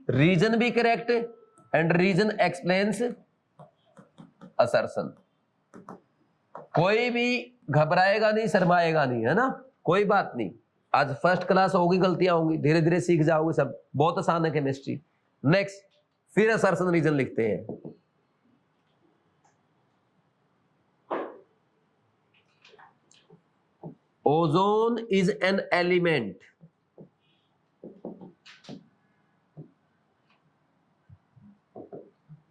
रीजन भी correct, and reason explains assertion. कोई भी घबराएगा नहीं, शर्माएगा नहीं, है ना, कोई बात नहीं। आज फर्स्ट क्लास होगी, गलतियां होंगी, धीरे धीरे सीख जाओगे सब, बहुत आसान है केमिस्ट्री। नेक्स्ट, फिर असर्शन रीजन लिखते हैं। Ozone is an element,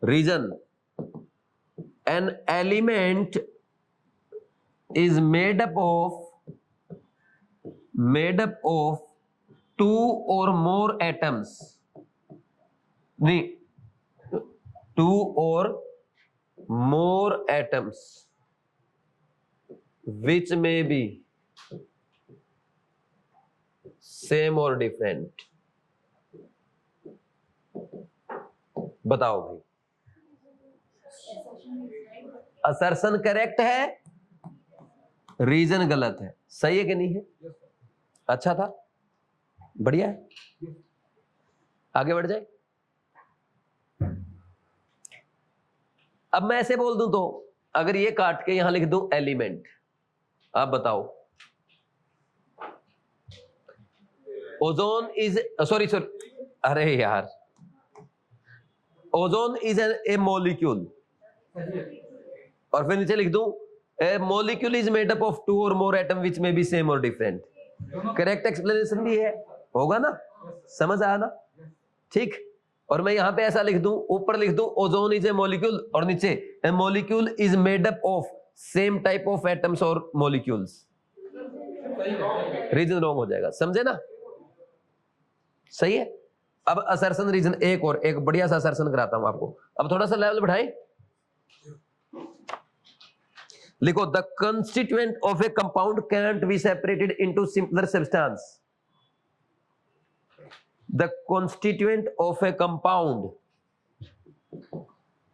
reason, an element is made up of 2 or more atoms, नहीं, 2 or more atoms which may be same or different। बताओ भाई, असर्शन करेक्ट है, रीजन गलत है, सही है कि नहीं है? अच्छा था, बढ़िया है। आगे बढ़ जाए। अब मैं ऐसे बोल दूं तो अगर ये काट के यहां लिख दूं एलिमेंट, आप बताओ। ओजोन इज सॉरी, अरे यार, ओजोन इज ए मॉलिक्यूल, और फिर नीचे लिख दूं a molecule is made up of 2 or more atom which may be same or different. Correct explanation भी है, होगा ना, समझ आया ना, ठीक। और मैं यहां पे ऐसा लिख दूं, ऊपर लिख दूं ओजोन इज ए मॉलिक्यूल, और नीचे a molecule is made up of same type of atoms और मॉलिक्यूल्स। रीजन रॉन्ग हो जाएगा, समझे ना, सही है। अब असर्शन रीजन एक और एक बढ़िया सा असर्शन कराता हूं आपको। अब थोड़ा सा लेवल बढ़ाएं, लिखो the constituent of a compound cantt be separated into simpler substance. The constituent of a compound,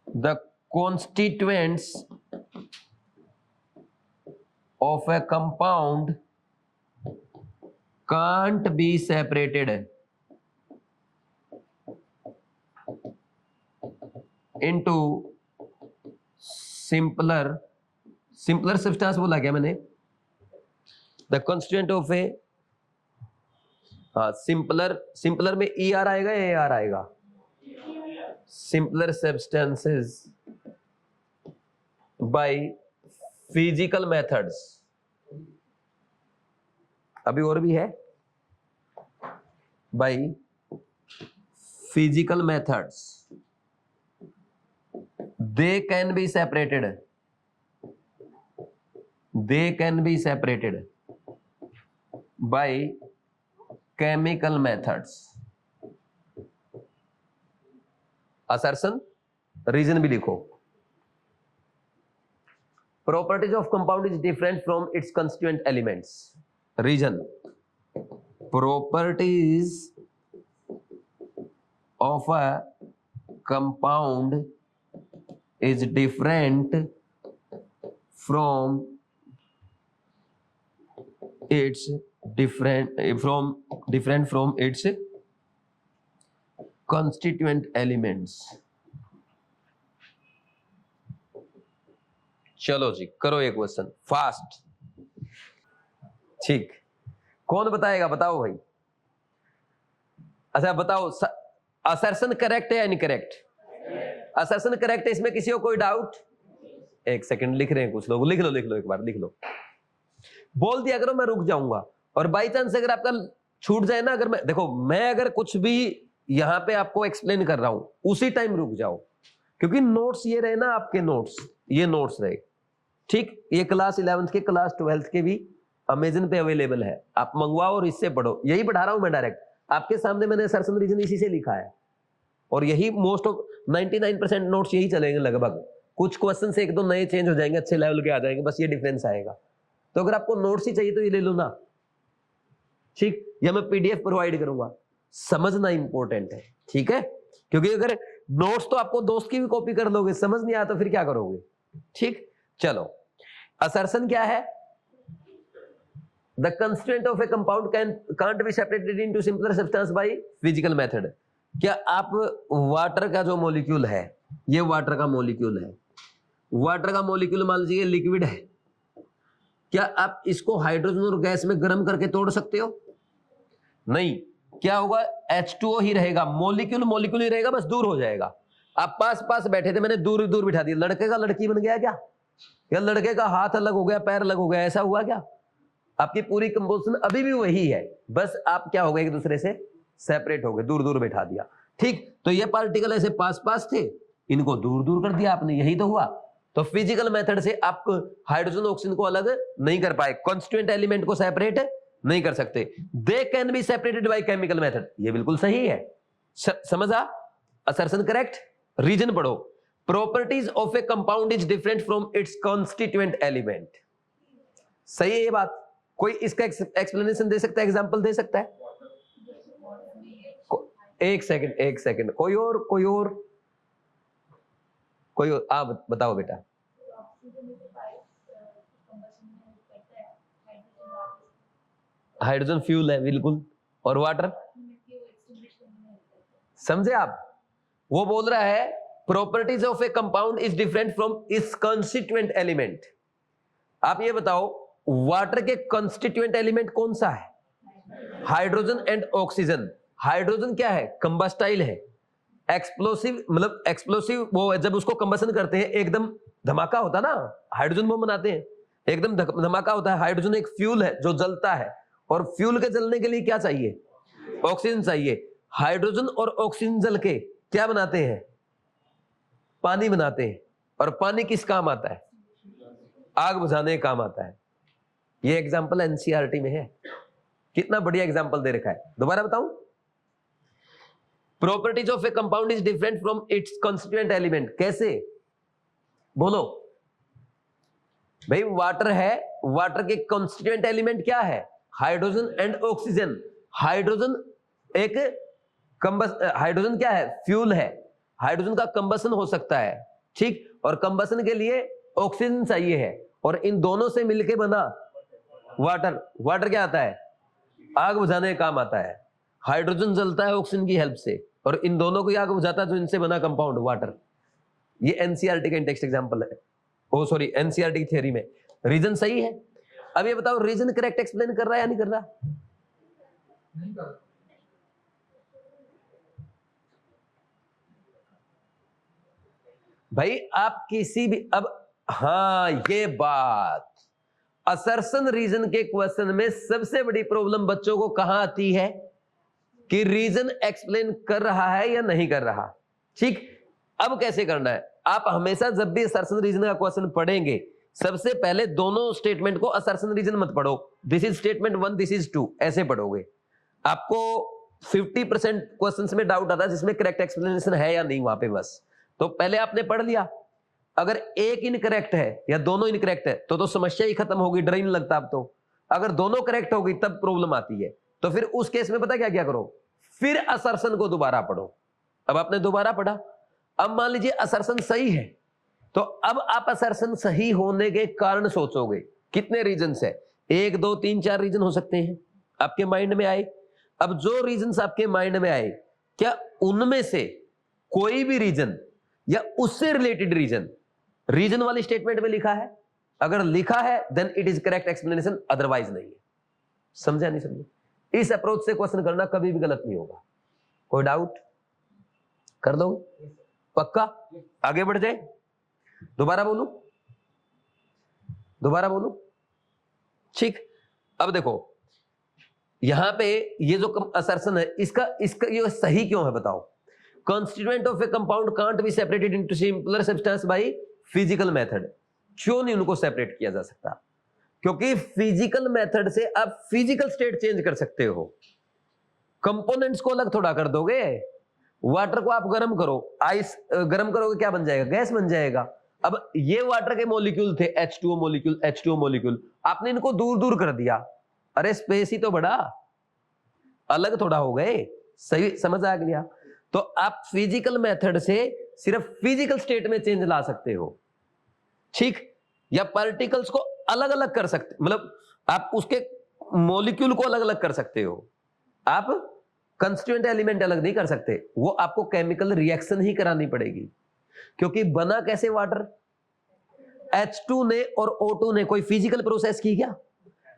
the constituents of a compound can't be separated into simpler substance बोला क्या मैंने? The constituent of a, हाँ, simpler में E R आएगा या A R आएगा? Simpler substances by physical methods. अभी और भी है, by physical methods they can be separated by chemical methods. Assertion reason भी लिखो। Properties of compound is different from its constituent elements. Reason, properties of a compound is different from its different from its constituent elements। चलो जी, करो एक question fast. ठीक, कौन बताएगा? बताओ भाई। अच्छा बताओ, असर्शन करेक्ट है या इनकरेक्ट? असर्शन करेक्ट है, इसमें किसी को कोई डाउट? एक सेकंड, लिख रहे हैं कुछ लोग, लिख लो एक बार लिख लो। बोल दिया करो, मैं रुक जाऊंगा। और बाई चांस अगर आपका छूट जाए ना, अगर मैं देखो, मैं अगर कुछ भी यहां पे आपको एक्सप्लेन कर रहा हूं उसी टाइम रुक जाओ, क्योंकि नोट्स ये रहे ना आपके, ये नोट्स रहे, ठीक। ये क्लास 11th के, क्लास 12th के भी अमेजन पे अवेलेबल है, आप मंगवाओ और इससे पढ़ो। यही पढ़ा रहा हूं मैं डायरेक्ट आपके सामने, मैंने असर्शन रीजन इसी से लिखा है, और यही मोस्ट ऑफ 99% नोट्स यही चलेंगे लगभग। कुछ क्वेश्चन से एक दो नए चेंज हो जाएंगे, अच्छे लेवल के आ जाएंगे, बस ये डिफरेंस आएगा। तो अगर आपको नोट्स ही चाहिए तो ये ले लो ना, ठीक, या मैं पीडीएफ प्रोवाइड करूंगा। समझना इंपॉर्टेंट है, ठीक है, क्योंकि अगर नोट्स तो आपको दोस्त की भी कॉपी कर लोगे, समझ नहीं आया तो फिर क्या करोगे, ठीक। चलो, असर्शन क्या है? The constituent of a compound can't be separated into simpler substance by physical method. क्या आप वाटर का जो मॉलिक्यूल है, ये वाटर का मॉलिक्यूल है, वाटर का मॉलिक्यूल मान लीजिए लिक्विड है, क्या आप इसको हाइड्रोजन और गैस में गर्म करके तोड़ सकते हो? नहीं। क्या होगा? H2O ही रहेगा, मॉलिक्यूल ही रहेगा, बस दूर हो जाएगा। आप पास बैठे थे, मैंने दूर बिठा दिया, लड़के का लड़की बन गया क्या? या लड़के का हाथ अलग हो गया, पैर अलग हो गया, ऐसा हुआ क्या? आपकी पूरी कंपोजिशन अभी भी वही है, बस आप क्या हो गए, एक दूसरे से सेपरेट हो गए, दूर बिठा दिया, ठीक। तो ये पार्टिकल ऐसे पास थे, इनको दूर कर दिया आपने, यही तो हुआ। तो फिजिकल मेथड से आप हाइड्रोजन ऑक्सीजन को अलग नहीं कर पाए, कॉन्स्टिट्यूएंट एलिमेंट को सेपरेट नहीं कर सकते। दे can be separated by chemical method, ये बिल्कुल सही है, समझा? Assertion correct. रीजन पढ़ो, properties of a compound is different from it's constituent element. सही है ये बात? कोई इसका एक्सप्लेनेशन दे सकता है, एग्जांपल दे सकता है? एक सेकंड, कोई और आप बताओ बेटा। हाइड्रोजन फ्यूल है बिल्कुल, और वाटर समझे आप? वो बोल रहा है properties of a compound is different from its constituent element. आप ये बताओ वाटर के कंस्टिट्यूएंट एलिमेंट कौन सा है? Hydrogen and oxygen. हाइड्रोजन क्या है? कंबस्टाइल है। एक्सप्लोसिव मतलब एक्सप्लोसिव वो है, जब उसको कंबसन करते हैं एकदम धमाका होता है ना, हाइड्रोजन बम बनाते हैं, एकदम धमाका होता है। हाइड्रोजन एक फ्यूल है जो जलता है, और फ्यूल के जलने के लिए क्या चाहिए? ऑक्सीजन चाहिए। हाइड्रोजन और ऑक्सीजन जल के क्या बनाते हैं? पानी बनाते हैं। और पानी किस काम आता है? आग बुझाने का काम आता है। ये एग्जांपल एनसीईआरटी में है। कितना बढ़िया एग्जांपल दे रखा है। दोबारा बताऊं, properties of a compound is different from its constituent element. कैसे? बोलो भाई, वाटर है, वाटर के कंस्टिट्यूएंट एलिमेंट क्या है? Hydrogen and oxygen. हाइड्रोजन एक हाइड्रोजन क्या है? फ्यूल है। हाइड्रोजन का कंबसन हो सकता है, ठीक, और कंबसन के लिए ऑक्सीजन चाहिए है, और इन दोनों से मिलके बना वाटर। वाटर क्या आता है? आग बुझाने का काम आता है। हाइड्रोजन जलता है ऑक्सीजन की हेल्प से, और इन दोनों को आग बुझाता है, जो इनसे बना कंपाउंड वाटर। ये एनसीईआरटी का इंटेक्स्ट एग्जांपल है। ओ सॉरी, एनसीईआरटी की थ्योरी में रीजन सही है। अब ये बताओ रीजन करेक्ट एक्सप्लेन कर रहा है या नहीं कर रहा? नहीं कर। भाई आप किसी भी, अब हाँ ये बात, असर्शन रीजन के क्वेश्चन में सबसे बड़ी प्रॉब्लम बच्चों को कहां आती है कि रीजन एक्सप्लेन कर रहा है या नहीं कर रहा। ठीक, अब कैसे करना है? आप हमेशा जब भी असर्शन रीजन का क्वेश्चन पढ़ेंगे, सबसे पहले दोनों स्टेटमेंट को असर्शन रीजन मत पढ़ो, this is statement 1, this is 2, ऐसे पढ़ोगे। आपको 50% क्वेश्चंस में डाउट आता है जिसमें करेक्ट एक्सप्लेनेशन है या नहीं वहां पे। बस तो पहले आपने पढ़ लिया, अगर एक इनकरेक्ट है या दोनों इनकरेक्ट है तो समस्या ही खत्म होगी, डर ही नहीं लगता अब तो। अगर दोनों करेक्ट होगी तब प्रॉब्लम आती है। तो फिर उस केस में पता क्या क्या करो, फिर असर्शन को दोबारा पढ़ो। अब आपने दोबारा पढ़ा, अब मान लीजिए असर्शन सही है, तो अब आप असर्शन सही होने के कारण सोचोगे। कितने रीजंस है? 1 2 3 4 रीजन हो सकते हैं आपके माइंड में आए। अब जो रीजंस आपके माइंड में आए, क्या उनमें से कोई भी रीजन या उससे रिलेटेड रीजन रीजन वाली स्टेटमेंट में लिखा है? अगर लिखा है then it is correct explanation, otherwise नहीं है। समझा नहीं समझे? इस अप्रोच से क्वेश्चन करना कभी भी गलत नहीं होगा। कोई डाउट कर दो? पक्का? आगे बढ़ जाए। दोबारा बोलूं? दोबारा बोलूं? ठीक, अब देखो यहां पे ये जो असर्शन है, इसका ये सही क्यों है बताओ? Constituent of a compound can't be separated into simpler substance by physical method. क्यों नहीं उनको सेपरेट किया जा सकता? क्योंकि फिजिकल मेथड से आप फिजिकल स्टेट चेंज कर सकते हो। कंपोनेंट्स को अलग थोड़ा कर दोगे। वाटर को आप गर्म करो, आइस गर्म करोगे, क्या बन जाएगा? गैस बन जाएगा। अब ये वाटर के मॉलिक्यूल थे, H2O मॉलिक्यूल, H2O मॉलिक्यूल, आपने इनको दूर दूर कर दिया, अरे स्पेस ही तो बढ़ा, अलग थोड़ा हो गए। सही समझ आ गया? तो आप फिजिकल मेथड से सिर्फ फिजिकल स्टेट में चेंज ला सकते हो, ठीक, या पार्टिकल्स को अलग अलग कर सकते, मतलब आप उसके मॉलिक्यूल को अलग अलग कर सकते हो। आप कंस्टिट्यूएंट एलिमेंट अलग नहीं कर सकते, वो आपको केमिकल रिएक्शन ही करानी पड़ेगी। क्योंकि बना कैसे वाटर? H2 ने और O2 ने कोई फिजिकल प्रोसेस की क्या?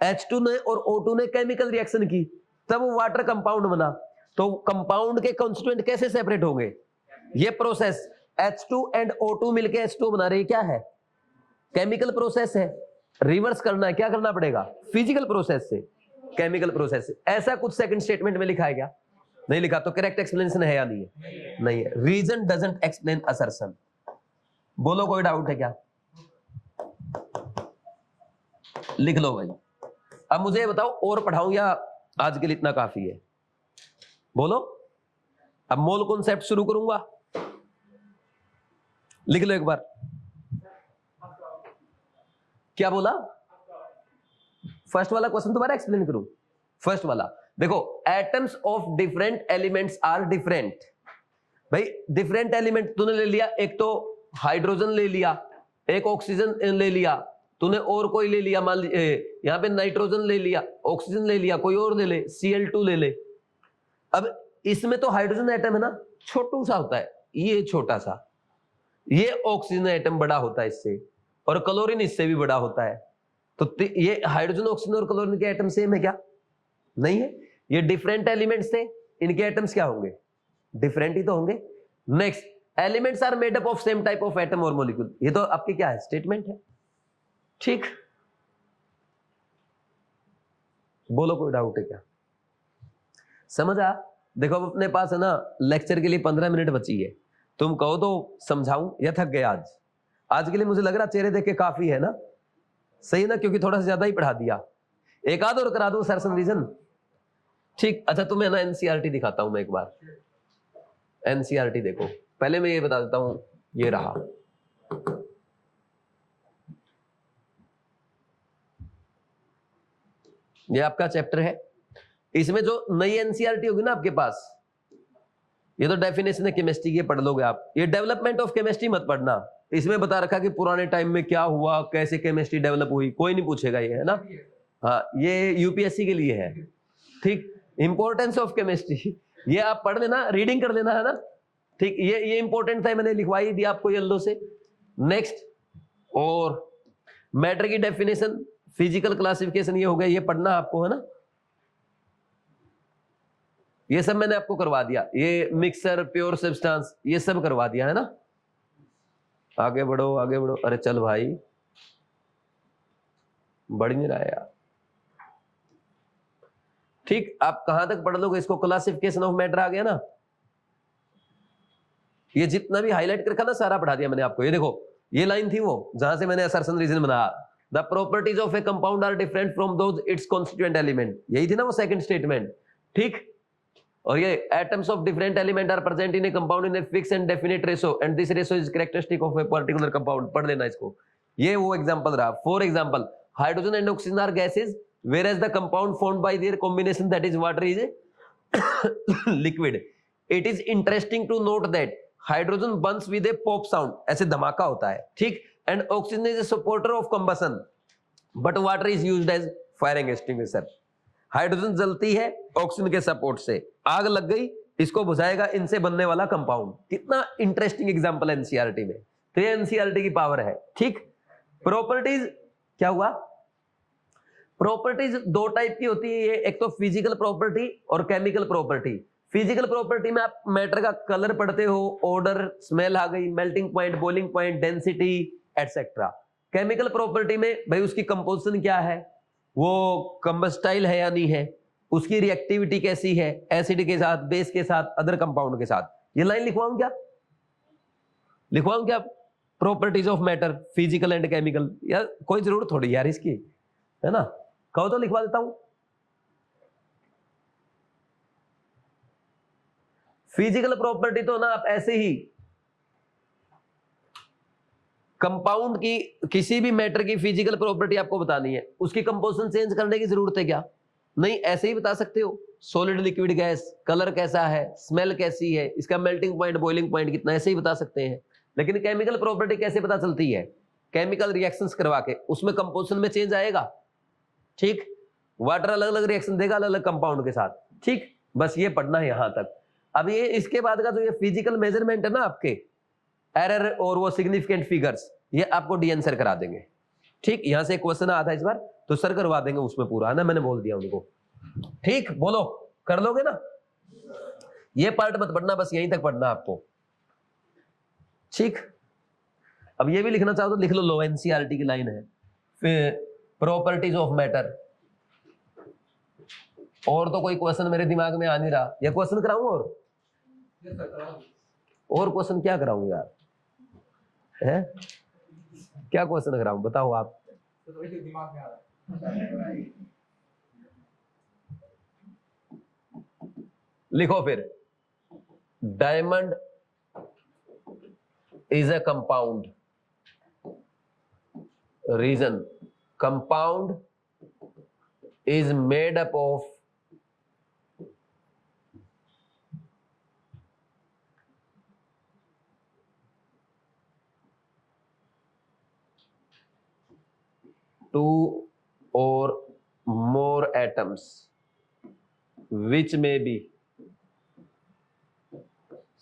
H2 ने और O2 ने केमिकल रिएक्शन की, तब वाटर कंपाउंड बना। तो कंपाउंड के कंस्टिट्यूएंट कैसे सेपरेट होंगे? ये प्रोसेस H2 एंड O2 मिलके H2 बना रही है, क्या है? केमिकल प्रोसेस है। रिवर्स करना है, क्या करना पड़ेगा? फिजिकल प्रोसेस से केमिकल प्रोसेस से। ऐसा कुछ सेकंड स्टेटमेंट में लिखा है क्या? नहीं लिखा। तो करेक्ट एक्सप्लेनेशन है या नहीं है? नहीं है। Reason doesn't explain assertion. बोलो कोई डाउट है क्या? लिख लो भाई। अब मुझे ये बताओ और पढ़ाऊं या आज के लिए इतना काफी है? बोलो। अब मोल कॉन्सेप्ट शुरू करूंगा, लिख लो एक बार। क्या बोला? फर्स्ट वाला क्वेश्चन दोबारा एक्सप्लेन करूं? फर्स्ट वाला देखो, atoms of different elements are different. भाई डिफरेंट एलिमेंट तूने ले लिया, एक तो हाइड्रोजन ले लिया, एक ऑक्सीजन ले लिया, तूने और कोई ले लिया, मान लीजिए यहां पे नाइट्रोजन ले लिया, ऑक्सीजन ले लिया, कोई और ले ले, Cl2 ले ले। अब इसमें तो हाइड्रोजन एटम है ना, छोटू सा होता है, ये छोटा सा, ये ऑक्सीजन एटम बड़ा होता है इससे, और क्लोरीन इससे भी बड़ा होता है। तो ये हाइड्रोजन, ऑक्सीजन और क्लोरीन के एटम सेम है क्या? नहीं है, ये डिफरेंट एलिमेंट्स थे, इनके एटम्स क्या होंगे? डिफरेंट ही तो होंगे। Next, elements are made up of same type of atom और मॉलिक्यूल, ये तो आपके क्या है? स्टेटमेंट है। ठीक, बोलो कोई डाउट है क्या? समझ आ? देखो अब अपने पास है ना लेक्चर के लिए 15 मिनट बची है, तुम कहो तो समझाऊं या थक गए आज? आज के लिए मुझे लग रहा चेहरे देख के काफी है ना, सही ना, क्योंकि थोड़ा सा ज्यादा ही पढ़ा दिया। एक आध और करा दो सर रीजन। ठीक, अच्छा तुम्हें ना एनसीईआरटी दिखाता हूं मैं एक बार। एनसीईआरटी देखो, पहले मैं ये बता देता हूं, ये रहा, ये आपका चैप्टर है। इसमें जो नई एनसीईआरटी होगी ना आपके पास, ये तो डेफिनेशन है केमिस्ट्री की, पढ़ लोगे आप। ये डेवलपमेंट ऑफ केमिस्ट्री मत पढ़ना, इसमें बता रखा कि पुराने टाइम में क्या हुआ, कैसे केमिस्ट्री डेवलप हुई, कोई नहीं पूछेगा ये, है ना। हाँ, ये यूपीएससी के लिए है। ठीक, इंपॉर्टेंस ऑफ केमिस्ट्री, ये आप पढ़ लेना, रीडिंग कर लेना, है ना। ठीक, ये इंपॉर्टेंट था, मैंने लिखवा ही दिया आपको येलो से। नेक्स्ट, और मैटर की डेफिनेशन, फिजिकल क्लासिफिकेशन, ये हो गया, ये पढ़ना आपको, है ना। ये सब मैंने आपको करवा दिया, ये मिक्सर, प्योर सब्सटेंस, ये सब करवा दिया, है ना। आगे बढ़ो, आगे बढ़ो। अरे चल भाई, बढ़ नहीं रहा है यार। ठीक, आप कहां तक पढ़ लोगे इसको? क्लासिफिकेशन ऑफ मैटर आ गया ना। ये जितना भी हाईलाइट कर रखा ना सारा पढ़ा दिया मैंने आपको। ये देखो, ये लाइन थी वो जहां से मैंने असर्शन रीजन बनाया, the properties of a compound are different from those its constituent element, यही थी ना वो सेकंड स्टेटमेंट। ठीक, और ये atoms of different element are present in a compound in a fix and definite ratio and this ratio is characteristic of a particular compound, पढ़ लेना इसको। ये वो एग्जांपल रहा। For example, hydrogen and oxygen are gases whereas the compound formed by their combination, that is water, is liquid. It is interesting to note that hydrogen burns with a pop sound, ऐसे धमाका होता है, ठीक, and oxygen is a supporter of combustion but water is used as fire extinguisher. Hydrogen जलती है oxygen के support से, आग लग गई, इसको बुझाएगा इनसे बनने वाला कंपाउंड। कितना इंटरेस्टिंग एग्जांपल है एनसीईआरटी में, तो ये एनसीईआरटी की पावर है। ठीक, प्रॉपर्टीज क्या हुआ? प्रॉपर्टीज दो टाइप की होती है, एक तो फिजिकल प्रॉपर्टी और केमिकल प्रॉपर्टी। फिजिकल प्रॉपर्टी में आप मैटर का कलर पढ़ते हो, ऑर्डर, स्मेल आ गई, melting point, boiling point, density etcetera. Chemical property में भाई उसकी कंपोजिशन क्या है, वो कंबस्टाइल है या नहीं है, उसकी रिएक्टिविटी कैसी है, एसिड के साथ, बेस के साथ, अदर कंपाउंड के साथ। ये लाइन लिखवाऊं क्या? लिखवाऊं क्या? Properties of matter, physical and chemical. यार कोई जरूरत थोड़ी यार इसकी, है ना, कहो तो लिखवा देता हूं। फिजिकल प्रॉपर्टी तो ना आप ऐसे ही कंपाउंड की, किसी भी मैटर की फिजिकल प्रॉपर्टी आपको बतानी है, उसकी कंपोजिशन चेंज करने की जरूरत है क्या? नहीं, ऐसे ही बता सकते हो। सॉलिड, लिक्विड, गैस, कलर कैसा है, स्मेल कैसी है, इसका मेल्टिंग पॉइंट, बॉइलिंग पॉइंट कितना, ऐसे ही बता सकते हैं। लेकिन केमिकल प्रॉपर्टी कैसे पता चलती है? केमिकल रिएक्शंस करवा के उसमें कंपोजिशन में चेंज आएगा। ठीक, वाटर अलग अलग रिएक्शन देगा अलग अलग कंपाउंड के साथ। ठीक, बस ये पढ़ना है यहां तक। अब ये इसके बाद का जो ये फिजिकल मेजरमेंट है ना आपके, एरर और वो सिग्निफिकेंट फिगर्स, ये आपको डी आंसर करा देंगे। ठीक, यहां से एक क्वेश्चन आता है इस बार, तो सर करवा देंगे उसमें पूरा, है ना, मैंने बोल दिया उनको। ठीक, बोलो कर लोगे ना? ये पार्ट मत पढ़ना, बस यहीं तक पढ़ना आपको। ठीक, अब ये भी लिखना चाहो तो लिख लो, लो एनसीईआरटी की लाइन है, फिर प्रॉपर्टीज ऑफ मैटर। और तो कोई क्वेश्चन मेरे दिमाग में आ नहीं रहा, या क्वेश्चन कराऊं और क्वेश्चन क्या कराऊं यार, है क्या क्वेश्चन कराऊं बताओ आप। दिमाग में आ रहा है। लिखो फिर, diamond is a compound. Reason, compound is made up of two or more atoms which may be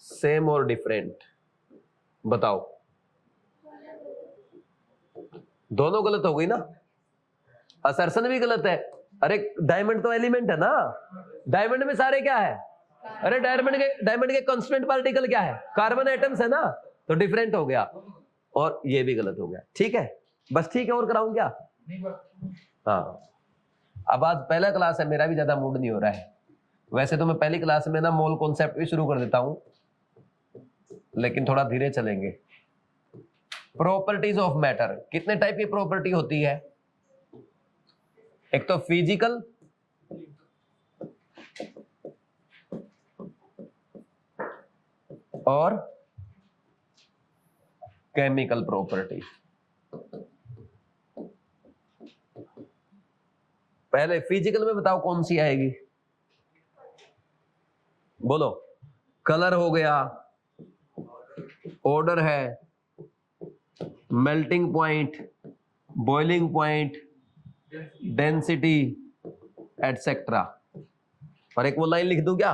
same or different, बताओ। दोनों गलत हो गई ना, असर्शन भी गलत है। अरे डायमंड तो एलिमेंट है ना, डायमंड में सारे क्या है, अरे डायमंड के कांस्टेंट पार्टिकल क्या है, कार्बन एटम्स है ना, तो डिफरेंट हो गया। और ये भी गलत हो गया, ठीक है, बस ठीक है, और कराऊं क्या? हाँ, अब आज पहला क्लास है, मेरा भी ज्यादा मूड नहीं हो रहा है। वैसे तो मैं पहली क्लास में ना मोल कॉन्सेप्ट भी शुरू कर देता हूं, लेकिन थोड़ा धीरे चलेंगे। प्रॉपर्टीज ऑफ मैटर, कितने टाइप की प्रॉपर्टी होती है? एक तो फिजिकल, और केमिकल प्रॉपर्टी। पहले फिजिकल में बताओ कौन सी आएगी, बोलो। कलर हो गया, ऑर्डर है, melting point, boiling point, density, etcetera. और एक वो लाइन लिख दूं क्या,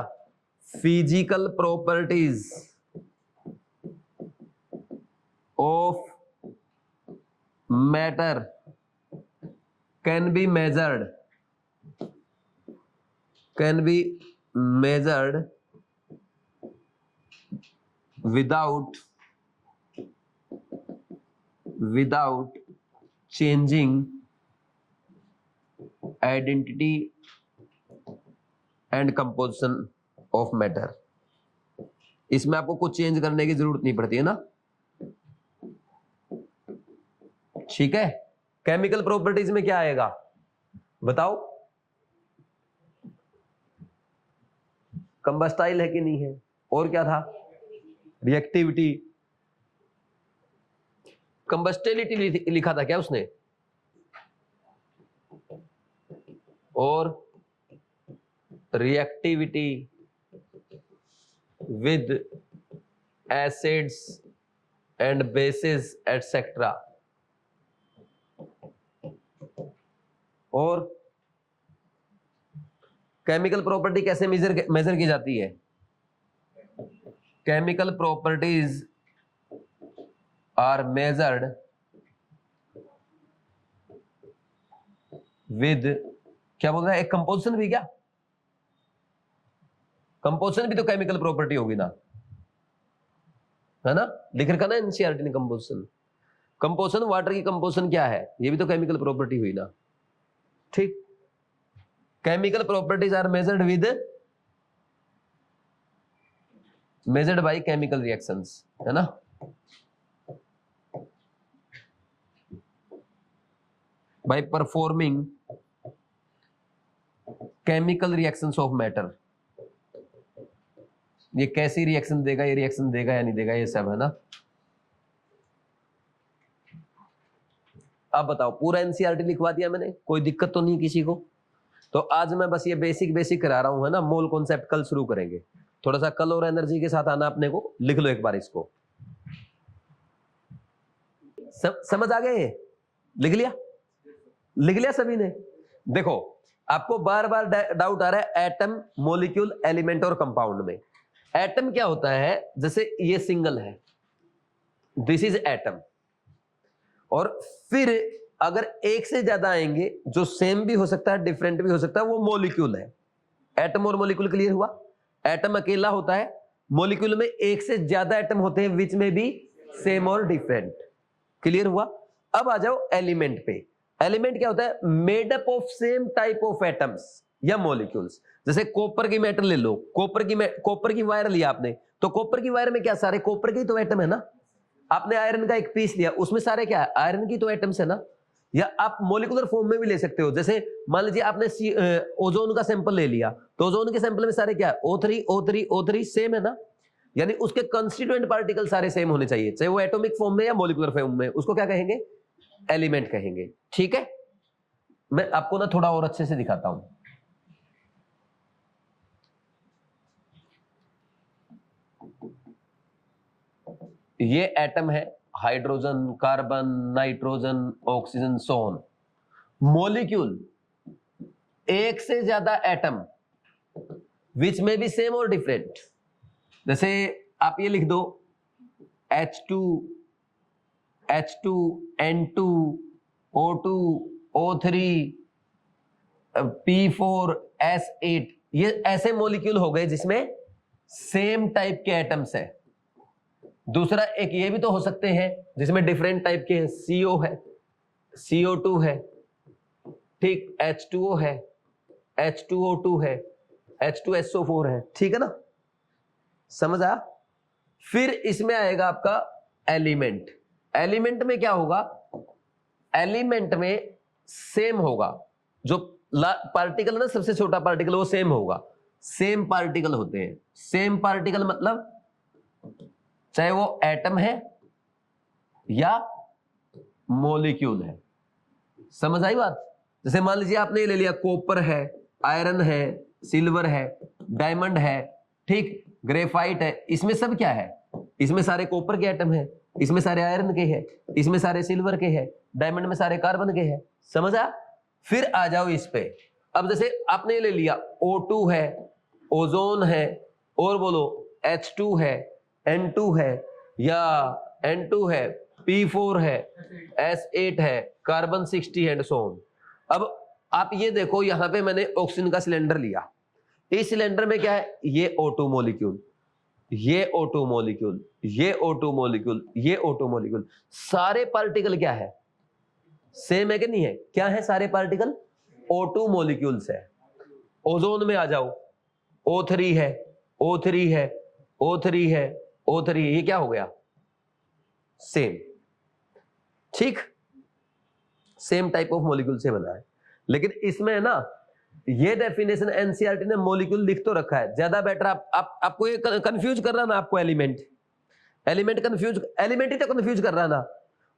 physical properties of matter can be measured without changing identity and composition of matter। इसमें आपको कुछ चेंज करने की जरूरत नहीं पड़ती है ना, ठीक है। केमिकल प्रॉपर्टीज में क्या आएगा बताओ, कंबस्टाइल है कि नहीं है, और क्या था, रिएक्टिविटी, कंबस्टिलिटी लिखा था क्या उसने, और reactivity with acids and bases etcetera. और केमिकल प्रॉपर्टी कैसे मेजर की जाती है, chemical properties are measured with, क्या बोल रहा है, एक कंपोजिशन भी, क्या कंपोजिशन भी तो केमिकल प्रॉपर्टी होगी ना, है ना, लिख रखा ना एनसीईआरटी ने कंपोजिशन। कंपोजिशन, वाटर की कंपोजिशन क्या है, ये भी तो केमिकल प्रॉपर्टी हुई ना, ठीक। Chemical properties are measured by chemical reactions, है ना। By performing chemical reactions of matter. ये कैसी रिएक्शन देगा, ये रिएक्शन देगा या नहीं देगा, ये सब है ना। अब बताओ, पूरा एनसीईआरटी लिखवा दिया मैंने, कोई दिक्कत तो नहीं किसी को? तो आज मैं बस ये बेसिक करा रहा हूं, है ना। मोल कॉन्सेप्ट कल शुरू करेंगे, थोड़ा सा कल और एनर्जी के साथ आना अपने को। लिख लो एक बार इसको, समझ आ गए? लिख लिया सभी ने? देखो, आपको बार बार डाउट आ रहा है एटम, मॉलिक्यूल, एलिमेंट और कंपाउंड में। एटम क्या होता है, जैसे ये सिंगल है, दिस इज एटम। और फिर अगर एक से ज्यादा आएंगे, जो सेम भी हो सकता है, डिफरेंट भी हो सकता है, वो मॉलिक्यूल है। एटम और मॉलिक्यूल क्लियर हुआ? एटम अकेला होता है, मॉलिक्यूल में एक से ज्यादा एटम होते हैं, विच में भी सेम और डिफरेंट। क्लियर हुआ? अब आ जाओ एलिमेंट पे। एलिमेंट क्या होता है, made up of same type of atoms या मॉलिक्यूल्स। जैसे कॉपर की मेटल ले लो, कॉपर की वायर लिया आपने, तो कॉपर की वायर में क्या, सारे कॉपर के ही तो एटम है ना। आपने आयरन का एक पीस लिया, उसमें सारे क्या है, आयरन की तो एटम्स है ना। या आप मॉलिक्यूलर फॉर्म में भी ले सकते हो, जैसे मान लीजिए आपने ओजोन का सैंपल ले लिया, तो ओजोन के सैंपल में सारे क्या है, O3 O3 O3 सेम है ना। यानी उसके कंस्टिट्यूएंट पार्टिकल सारे सेम होने चाहिए, चाहे वो एटॉमिक फॉर्म में या मॉलिक्यूलर फॉर्म में। उसको क्या कहेंगे, एलिमेंट कहेंगे। ठीक है, मैं आपको ना थोड़ा और अच्छे से दिखाता हूं। ये एटम है, हाइड्रोजन, कार्बन, नाइट्रोजन, ऑक्सीजन, सोन। मॉलिक्यूल, एक से ज्यादा एटम, विच में भी सेम और डिफरेंट। जैसे आप ये लिख दो H2 N2 O2 O3 P4 S8, ये ऐसे मॉलिक्यूल हो गए जिसमें सेम टाइप के एटम्स है। दूसरा एक ये भी तो हो सकते हैं जिसमें डिफरेंट टाइप के हैं, CO है, CO2 है, ठीक, H2O है, H2O2 है, H2SO4 है, ठीक है ना, समझ आया। फिर इसमें आएगा आपका एलिमेंट। एलिमेंट में क्या होगा, एलिमेंट में सेम होगा, जो पार्टिकल ना सबसे छोटा पार्टिकल वो सेम होगा, सेम पार्टिकल होते हैं। सेम पार्टिकल मतलब चाहे वो एटम है या मॉलिक्यूल है, समझ आई बात। जैसे मान लीजिए आपने ले लिया कॉपर है, आयरन है, सिल्वर है, डायमंड है, ठीक, ग्रेफाइट है, इसमें सब क्या है, इसमें सारे कॉपर के एटम है, इसमें सारे आयरन के हैं, इसमें सारे सिल्वर के हैं, डायमंड में सारे कार्बन के हैं, समझ आ। फिर आ जाओ इस पे। अब जैसे आपने ले लिया O2 है, ओजोन है, और बोलो H2 है, N2 है, या N2 है, P4 है, S8 है, कार्बन 60 एंड सो ऑन। अब आप ये देखो, यहां पे मैंने ऑक्सीजन का सिलेंडर लिया, इस सिलेंडर में क्या है, ये O2 मॉलिक्यूल, ये O2 मॉलिक्यूल, ये O2 मॉलिक्यूल, ये O2 मॉलिक्यूल, सारे पार्टिकल क्या है, सेम है कि नहीं है, क्या है, सारे पार्टिकल O2 मॉलिक्यूल्स है। ओजोन में आ जाओ, O3 है, O3 है, O3 है, O3, ये क्या हो गया, सेम, ठीक, सेम टाइप ऑफ मॉलिक्यूल से बना है। लेकिन इसमें है ना, ये डेफिनेशन एनसीईआरटी ने मॉलिक्यूल लिख तो रखा है, ज्यादा बेटर आपको ये कंफ्यूज कर रहा ना, आपको एलिमेंट कंफ्यूज, एलिमेंट ही तो कंफ्यूज कर रहा ना।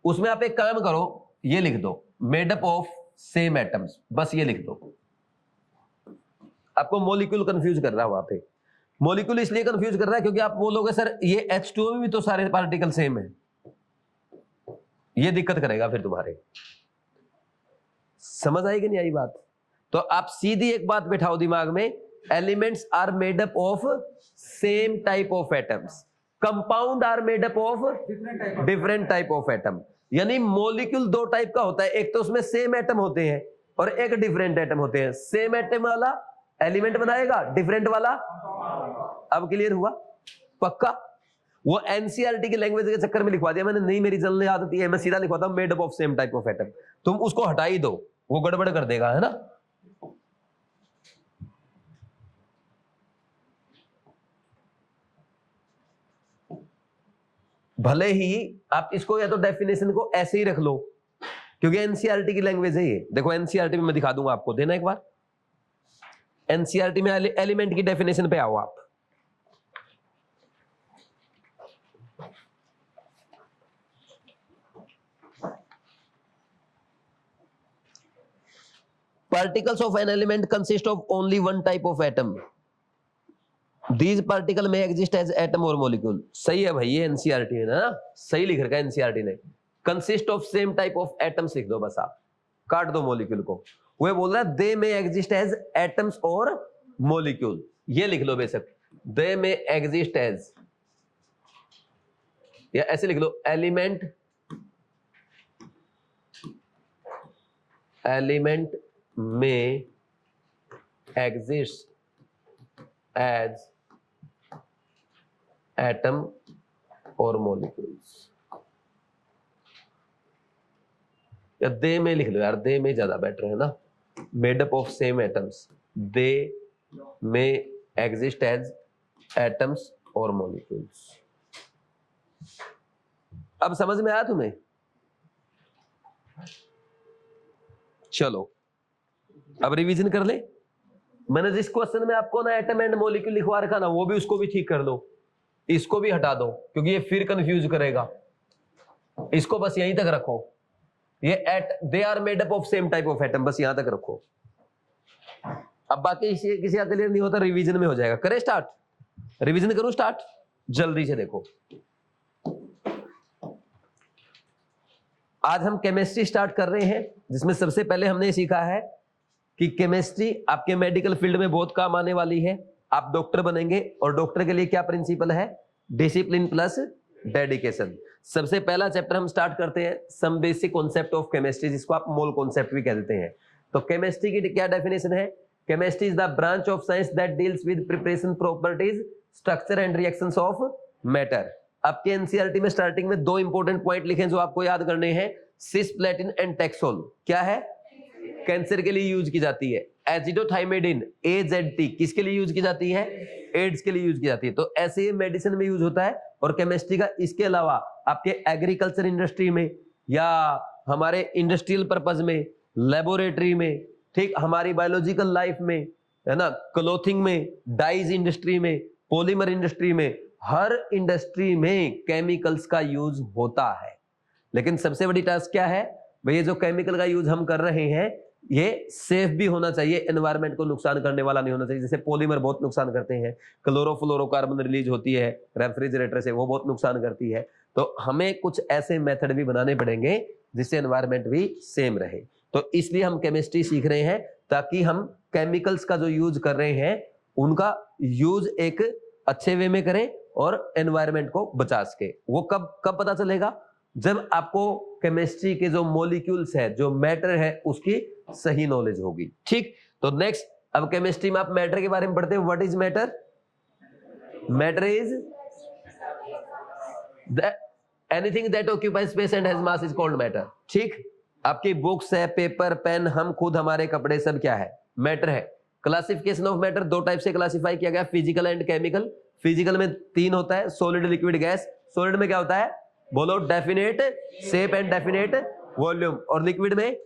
उसमें आप एक काम करो, ये लिख दो made up of same atoms, बस ये लिख दो। आपको मॉलिक्यूल कंफ्यूज कर रहा है वहां पे, मॉलिक्यूल इसलिए कंफ्यूज कर रहा है क्योंकि आप बोलोगे सर ये H2O में भी तो सारे पार्टिकल सेम है, ये दिक्कत करेगा फिर तुम्हारे, समझ आई कि नहीं आई बात। तो आप सीधी एक बात बैठाओ दिमाग में, elements are made up of same type of atoms, compound are made up of different type of atom. यानी मॉलिक्यूल दो टाइप का होता है, एक तो उसमें सेम एटम होते हैं और एक डिफरेंट एटम होते हैं। सेम एटम वाला एलिमेंट बनाएगा, डिफरेंट वाला, अब क्लियर हुआ, पक्का। वो एनसीईआरटी की लैंग्वेज के चक्कर में लिखवा दिया मैंने, नहीं मेरी जल्दी आदत है, मैं सीधा लिखवाता हूं made up of same type of atom, तुम उसको हटा ही दो, वो गड़बड़ कर देगा, है ना। भले ही आप इसको या तो डेफिनेशन को ऐसे ही रख लो क्योंकि एनसीईआरटी की लैंग्वेज है ये। देखो एनसीईआरटी में मैं दिखा दूंगा आपको, देना एक बार। एनसीईआरटी में एलिमेंट की डेफिनेशन पे आओ आप। Particles of an element consist of only one type of atom. These particles may exist as atom or molecule. सही है भाई, ये एनसीईआरटी है ना, सही लिख रखा है एनसीईआरटी ने। Consist of same type of atoms लिख दो बस, आप काट दो मॉलिक्यूल को। वो बोल रहा है they may exist as atoms or molecule, ये लिख लो बेशक, they may exist as, या ऐसे लिख लो element may exist as atom or molecules, या दे में लिख लो यार, दे में ज्यादा बेटर है ना, made up of same atoms, they may exist as atoms और मॉलिक्यूल्स। अब समझ में आया तुम्हें? चलो अब रिवीजन कर ले। मैंने जिस क्वेश्चन में आपको ना एटम एंड मॉलिक्यूल लिखवा रखा ना, वो भी उसको भी ठीक कर दो, इसको भी हटा दो क्योंकि ये फिर कंफ्यूज करेगा, इसको बस यहीं तक रखो। ये they are made up of same type of atom, बस यहां तक रखो। अब बाकी किसी का क्लियर नहीं होता, रिवीजन में हो जाएगा। करें स्टार्ट, रिवीजन करूं स्टार्ट, जल्दी से देखो। आज हम केमिस्ट्री स्टार्ट कर रहे हैं, जिसमें सबसे पहले हमने सीखा है कि केमिस्ट्री आपके मेडिकल फील्ड में बहुत काम आने वाली है। आप डॉक्टर बनेंगे और डॉक्टर के लिए क्या प्रिंसिपल है, डिसिप्लिन प्लस डेडिकेशन। सबसे पहला चैप्टर हम स्टार्ट करते हैं, some basic concept of chemistry, जिसको आप मोल कॉन्सेप्ट भी कह देते हैं। तो केमिस्ट्री की क्या डेफिनेशन है? Chemistry is the branch of science that deals with preparation, properties, structure and reactions of matter. आपके एनसीईआरटी में स्टार्टिंग में दो इंपॉर्टेंट पॉइंट लिखे जो आपको याद करने हैं, सिस्प्लेटिन एंड टैक्सोल। क्या है? कैंसर के लिए यूज की जाती है। एजिडोथाइमेडिन AZT किसके लिए यूज की जाती है? एड्स के लिए यूज की जाती है। तो ऐसे मेडिसिन में यूज होता है। और केमिस्ट्री का इसके अलावा आपके एग्रीकल्चर इंडस्ट्री में या हमारे इंडस्ट्रियल पर्पज में, लेबोरेटरी में, ठीक, हमारी बायोलॉजिकल लाइफ में, है ना, क्लोथिंग में, डाइज इंडस्ट्री में, पॉलीमर इंडस्ट्री में, हर इंडस्ट्री में केमिकल्स का यूज होता है। लेकिन सबसे बड़ी टास्क क्या है भैया? जो केमिकल का यूज हम कर रहे हैं ये सेफ भी होना चाहिए, एनवायरनमेंट को नुकसान करने वाला नहीं होना चाहिए। जैसे पॉलीमर बहुत नुकसान करते हैं, क्लोरोफ्लोरोकार्बन रिलीज होती है रेफ्रिजरेटर से, वो बहुत नुकसान करती है। तो हमें कुछ ऐसे मेथड भी बनाने पड़ेंगे जिससे एनवायरनमेंट भी सेम रहे। तो इसलिए हम केमिस्ट्री सीख रहे हैं ताकि हम केमिकल्स का जो यूज कर रहे हैं उनका यूज एक अच्छे वे में करें और एनवायरनमेंट को बचा सके। वो कब कब पता चलेगा? जब आपको केमिस्ट्री के जो मॉलिक्यूल्स है, जो मैटर है, उसकी सही नॉलेज होगी। ठीक, तो नेक्स्ट, अब केमिस्ट्री में आप मैटर के बारे में पढ़ते हैं। What is matter? Matter is anything that occupies space and has mass is called matter. ठीक, आपकी बुक्स है, पेपर, पेन, हम खुद, हमारे कपड़े, सब क्या है? मैटर है। क्लासिफिकेशन ऑफ मैटर दो टाइप से क्लासिफाई किया गया, फिजिकल एंड केमिकल। फिजिकल में तीन होता है, सॉलिड, लिक्विड, गैस। सॉलिड में क्या होता है? बोलो, definite shape and definite volume. और लिक्विड में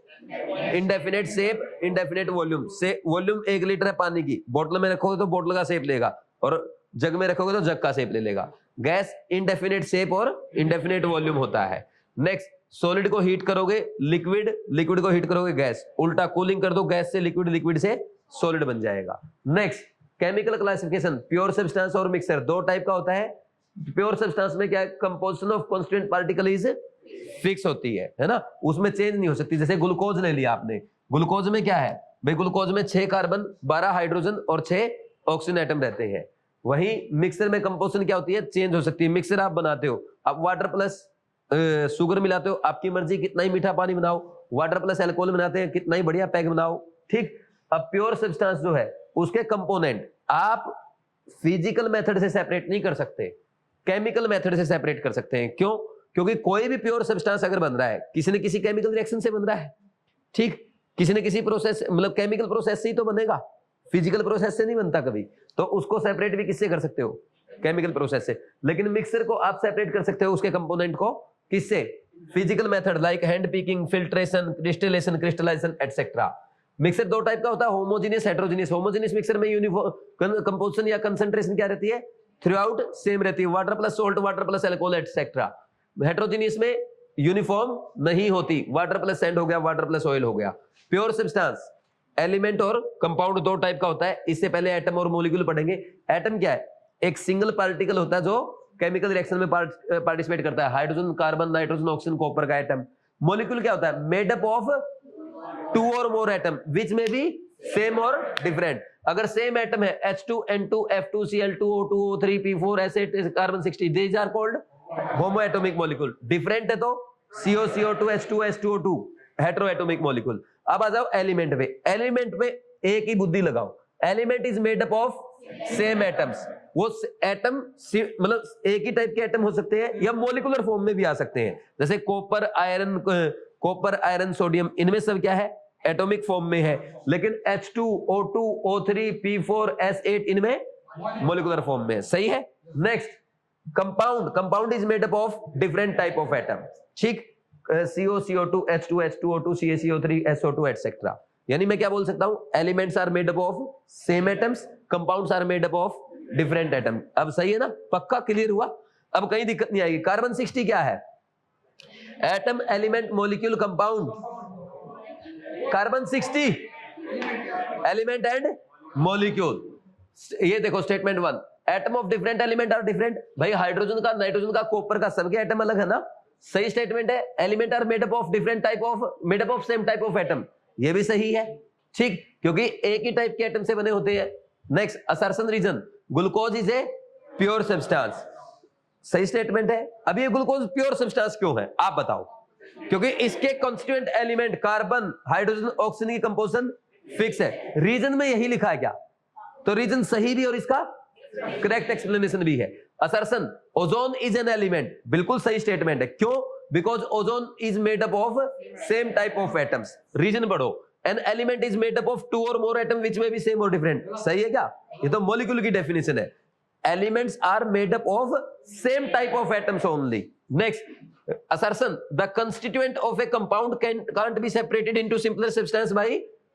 इंडेफिनेट शेप, इंडेफिनेट वॉल्यूम। से वॉल्यूम 1 लीटर है पानी की, बोतल में रखोगे तो बोतल का शेप लेगा, और जग में रखोगे तो जग का शेप ले लेगा। गैस इंडेफिनेट शेप और इंडेफिनेट वॉल्यूम होता है। नेक्स्ट, सॉलिड को हीट करोगे लिक्विड, लिक्विड को हीट करोगे गैस, उल्टा कूलिंग कर दो, गैस से लिक्विड, लिक्विड से सॉलिड बन जाएगा। Next, chemical classification, pure substance और मिक्सर। दो टाइप का होता है। प्योर सब्सटेंस में क्या है? Composition of constant particle is fix होती है ना, उसमें चेंज नहीं हो सकती। जैसे ग्लूकोज ले लिया आपने, ग्लूकोज में क्या है भाई? ग्लूकोज में 6 कार्बन, 12 हाइड्रोजन और 6 ऑक्सीजन एटम रहते हैं। वहीं मिक्सर में कंपोजिशन क्या होती है? चेंज हो सकती है। मिक्सर आप बनाते हो, आप वाटर प्लस शुगर मिलाते हो, आपकी मर्जी, कितना ही मीठा पानी बनाओ। वाटर प्लस अल्कोहल बनाते हैं, कितना ही बढ़िया पैक बनाओ। ठीक, अब प्योर सब्सटेंस जो है उसके कंपोनेंट आप फिजिकल मेथड से सेपरेट नहीं कर सकते, केमिकल मेथड से सेपरेट कर सकते हैं। क्यों? क्योंकि कोई भी प्योर सब्सटेंस अगर बन रहा है, किसी न किसी केमिकल रिएक्शन से बन रहा है। ठीक, किसी न किसी प्रोसेस, मतलब केमिकल प्रोसेस से ही तो बनेगा, फिजिकल प्रोसेस से नहीं बनता कभी। तो उसको सेपरेट भी किससे कर सकते हो? केमिकल प्रोसेस से। लेकिन मिक्सर को आप सेपरेट कर सकते हो उसके कंपोनेंट को, किससे? Physical method, like hand picking, filtration, distillation, crystallization etcetera. Mixture दो टाइप का होता है, होमोजेनियस, हेटेरोजेनियस। होमोजेनियस मिक्सर में यूनिफॉर्म कंपोजिशन या कंसंट्रेशन क्या रहती है? थ्रू आउट सेम रहती है, water plus salt, water plus alcohol etcetera. Heterogeneous में यूनिफॉर्म नहीं होती, वाटर प्लस सैंड हो गया, वाटर प्लस ऑयल हो गया। प्योर सब्सटेंस एलिमेंट और कंपाउंड दो टाइप का होता है। इससे पहले एटम और मॉलिक्यूल पढ़ेंगे। एटम क्या है? एक सिंगल पार्टिकल होता है जो केमिकल रिएक्शन में पार्टिसिपेट करता है, hydrogen, carbon, nitrogen, oxygen, copper का एटम। मॉलिक्यूल क्या होता है? Made up of 2 or more atom which may be same or different. अगर सेम एटम है H2, N2, F2, Cl2, O2, O3, P4, S8, carbon 60, these are called homoatomic molecule. Different है तो CO, CO2, H2, H2O2, हेटेरोएटॉमिक molecule. अब आ जाओ element में। Element में एक ही बुद्धि लगाओ, element is made up of same atoms. वो एटम मतलब एक ही टाइप के एटम हो सकते हैं या मॉलिक्यूलर फॉर्म में भी आ सकते हैं। जैसे कॉपर, आयरन, सोडियम, इनमें सब क्या है? एटॉमिक फॉर्म में है। लेकिन H2, O2, O3, P4, S8 इनमें मॉलिक्यूलर फॉर्म में है। सही है। Next, compound is made up of different type of atom. ठीक, CO, CO2, H2, H2O2, CaCO3, SO2 etcetera. यानी मैं क्या बोल सकता हूं? Elements are made up of same atoms, compounds are made up of different atom. अब सही है ना? पक्का क्लियर हुआ? अब कहीं दिक्कत नहीं आएगी। कार्बन 60 क्या है? Atom, element, molecule, compound. Carbon 60 element and molecule. ये देखो statement 1, atom of different element are different. भाई हाइड्रोजन का, नाइट्रोजन का, कॉपर का, सबके एटम अलग है ना? सही स्टेटमेंट है। Element are made up of different type of, made up of same type of atom, ये भी सही है। ठीक, क्योंकि एक ही टाइप के एटम से बने होते हैं। Next, assertion reason, glucose is a pure substance. सही स्टेटमेंट है। अब ये ग्लूकोज प्योर सब्सटेंस क्यों है आप बताओ? क्योंकि इसके constituent element carbon, hydrogen, oxygen की कंपोजिशन फिक्स है। रीजन में यही लिखा है क्या? तो रीजन सही भी और इसका करेक्ट एक्सप्लेनेशन भी है। Assertion ozone is an element, बिल्कुल सही स्टेटमेंट है। क्यों? Because ozone is made up of same type of atoms. Reason पढ़ो, an element is made up of 2 or more atom which may be same or different. सही है क्या? ये तो मॉलिक्यूल की डेफिनेशन है। Elements are made up of same type of atoms only. Next assertion, the constituent of a compound can't be separated into simpler substance by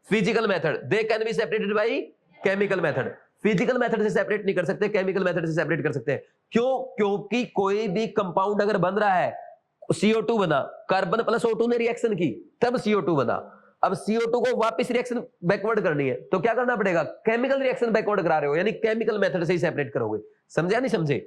physical method, they can be separated by chemical method। Physical method से separate नहीं कर सकते, chemical method से separate कर सकते हैं। क्यों? क्योंकि कोई भी कंपाउंड अगर बन रहा है, CO2 बना, कार्बन प्लस O2 ने रिएक्शन की तब CO2 बना। अब CO2 को वापस रिएक्शन बैकवर्ड करनी है तो क्या करना पड़ेगा? केमिकल रिएक्शन बैकवर्ड करा रहे हो, यानी केमिकल मेथड से ही सेपरेट करोगे। समझे या नहीं समझे?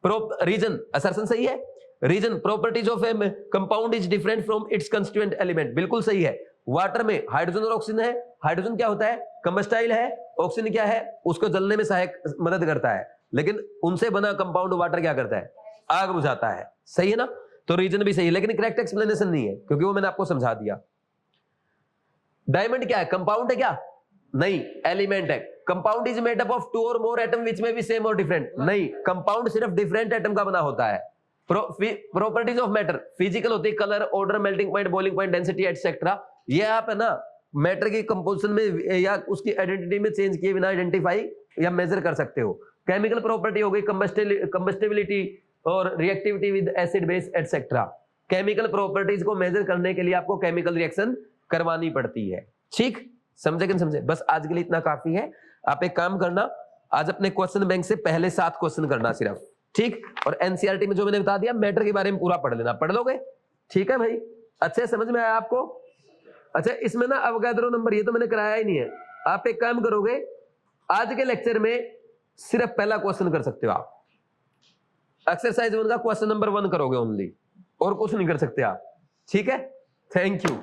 रीजन असर्शन सही है। Reason properties of a compound is different from its constituent element, बिल्कुल सही है। वाटर में हाइड्रोजन और ऑक्सीजन है। हाइड्रोजन क्या होता है? कंबस्टाइल है। ऑक्सीजन क्या है? उसको जलने में सहायक मदद करता है। लेकिन उनसे बना कंपाउंड वाटर क्या करता है? आग बुझाता है। सही है ना? तो रीजन भी सही है, लेकिन करेक्ट एक्सप्लेनेशन नहीं है क्योंकि वो मैंने आपको समझा दिया। डायमंड क्या है? कंपाउंड है क्या? नहीं, एलिमेंट है। Compound is made up of 2 or more atom which में भी सेम और डिफरेंट। नहीं, कंपाउंड सिर्फ डिफरेंट एटम का बना होता है। प्रॉपर्टीज ऑफ मैटर फिजिकल होती है, colour, order, melting point, boiling point, density etcetera. ये आप है ना मैटर की कंपोजिशन में या उसकी आइडेंटिटी में चेंज किए बिना आइडेंटिफाई या मेजर कर सकते हो। केमिकल प्रॉपर्टी हो गई कंबस्टिबिलिटी और reactivity with acid base etcetera. Chemical properties को मेजर करने के लिए आपको केमिकल रिएक्शन करवानी पड़ती है। ठीक, समझे कि नहीं समझे? बस आज के लिए इतना काफी है। आप एक काम करना, आज अपने क्वेश्चन बैंक से पहले 7 क्वेश्चन करना सिर्फ, ठीक? और एनसीईआरटी में जो मैंने बता दिया मैटर के बारे में पूरा पढ़ लेना। पढ़ लोगे? ठीक है भाई, अच्छे समझ में आया आपको? अच्छा, इसमें ना अवगाद्रो नंबर ये तो मैंने कराया ही नहीं है। आप एक काम करोगे, आज के लेक्चर में सिर्फ पहला क्वेश्चन कर सकते हो आप। एक्सरसाइज 1 का क्वेश्चन नंबर 1 करोगे ओनली, और कुछ नहीं कर सकते आप। ठीक है, थैंक यू।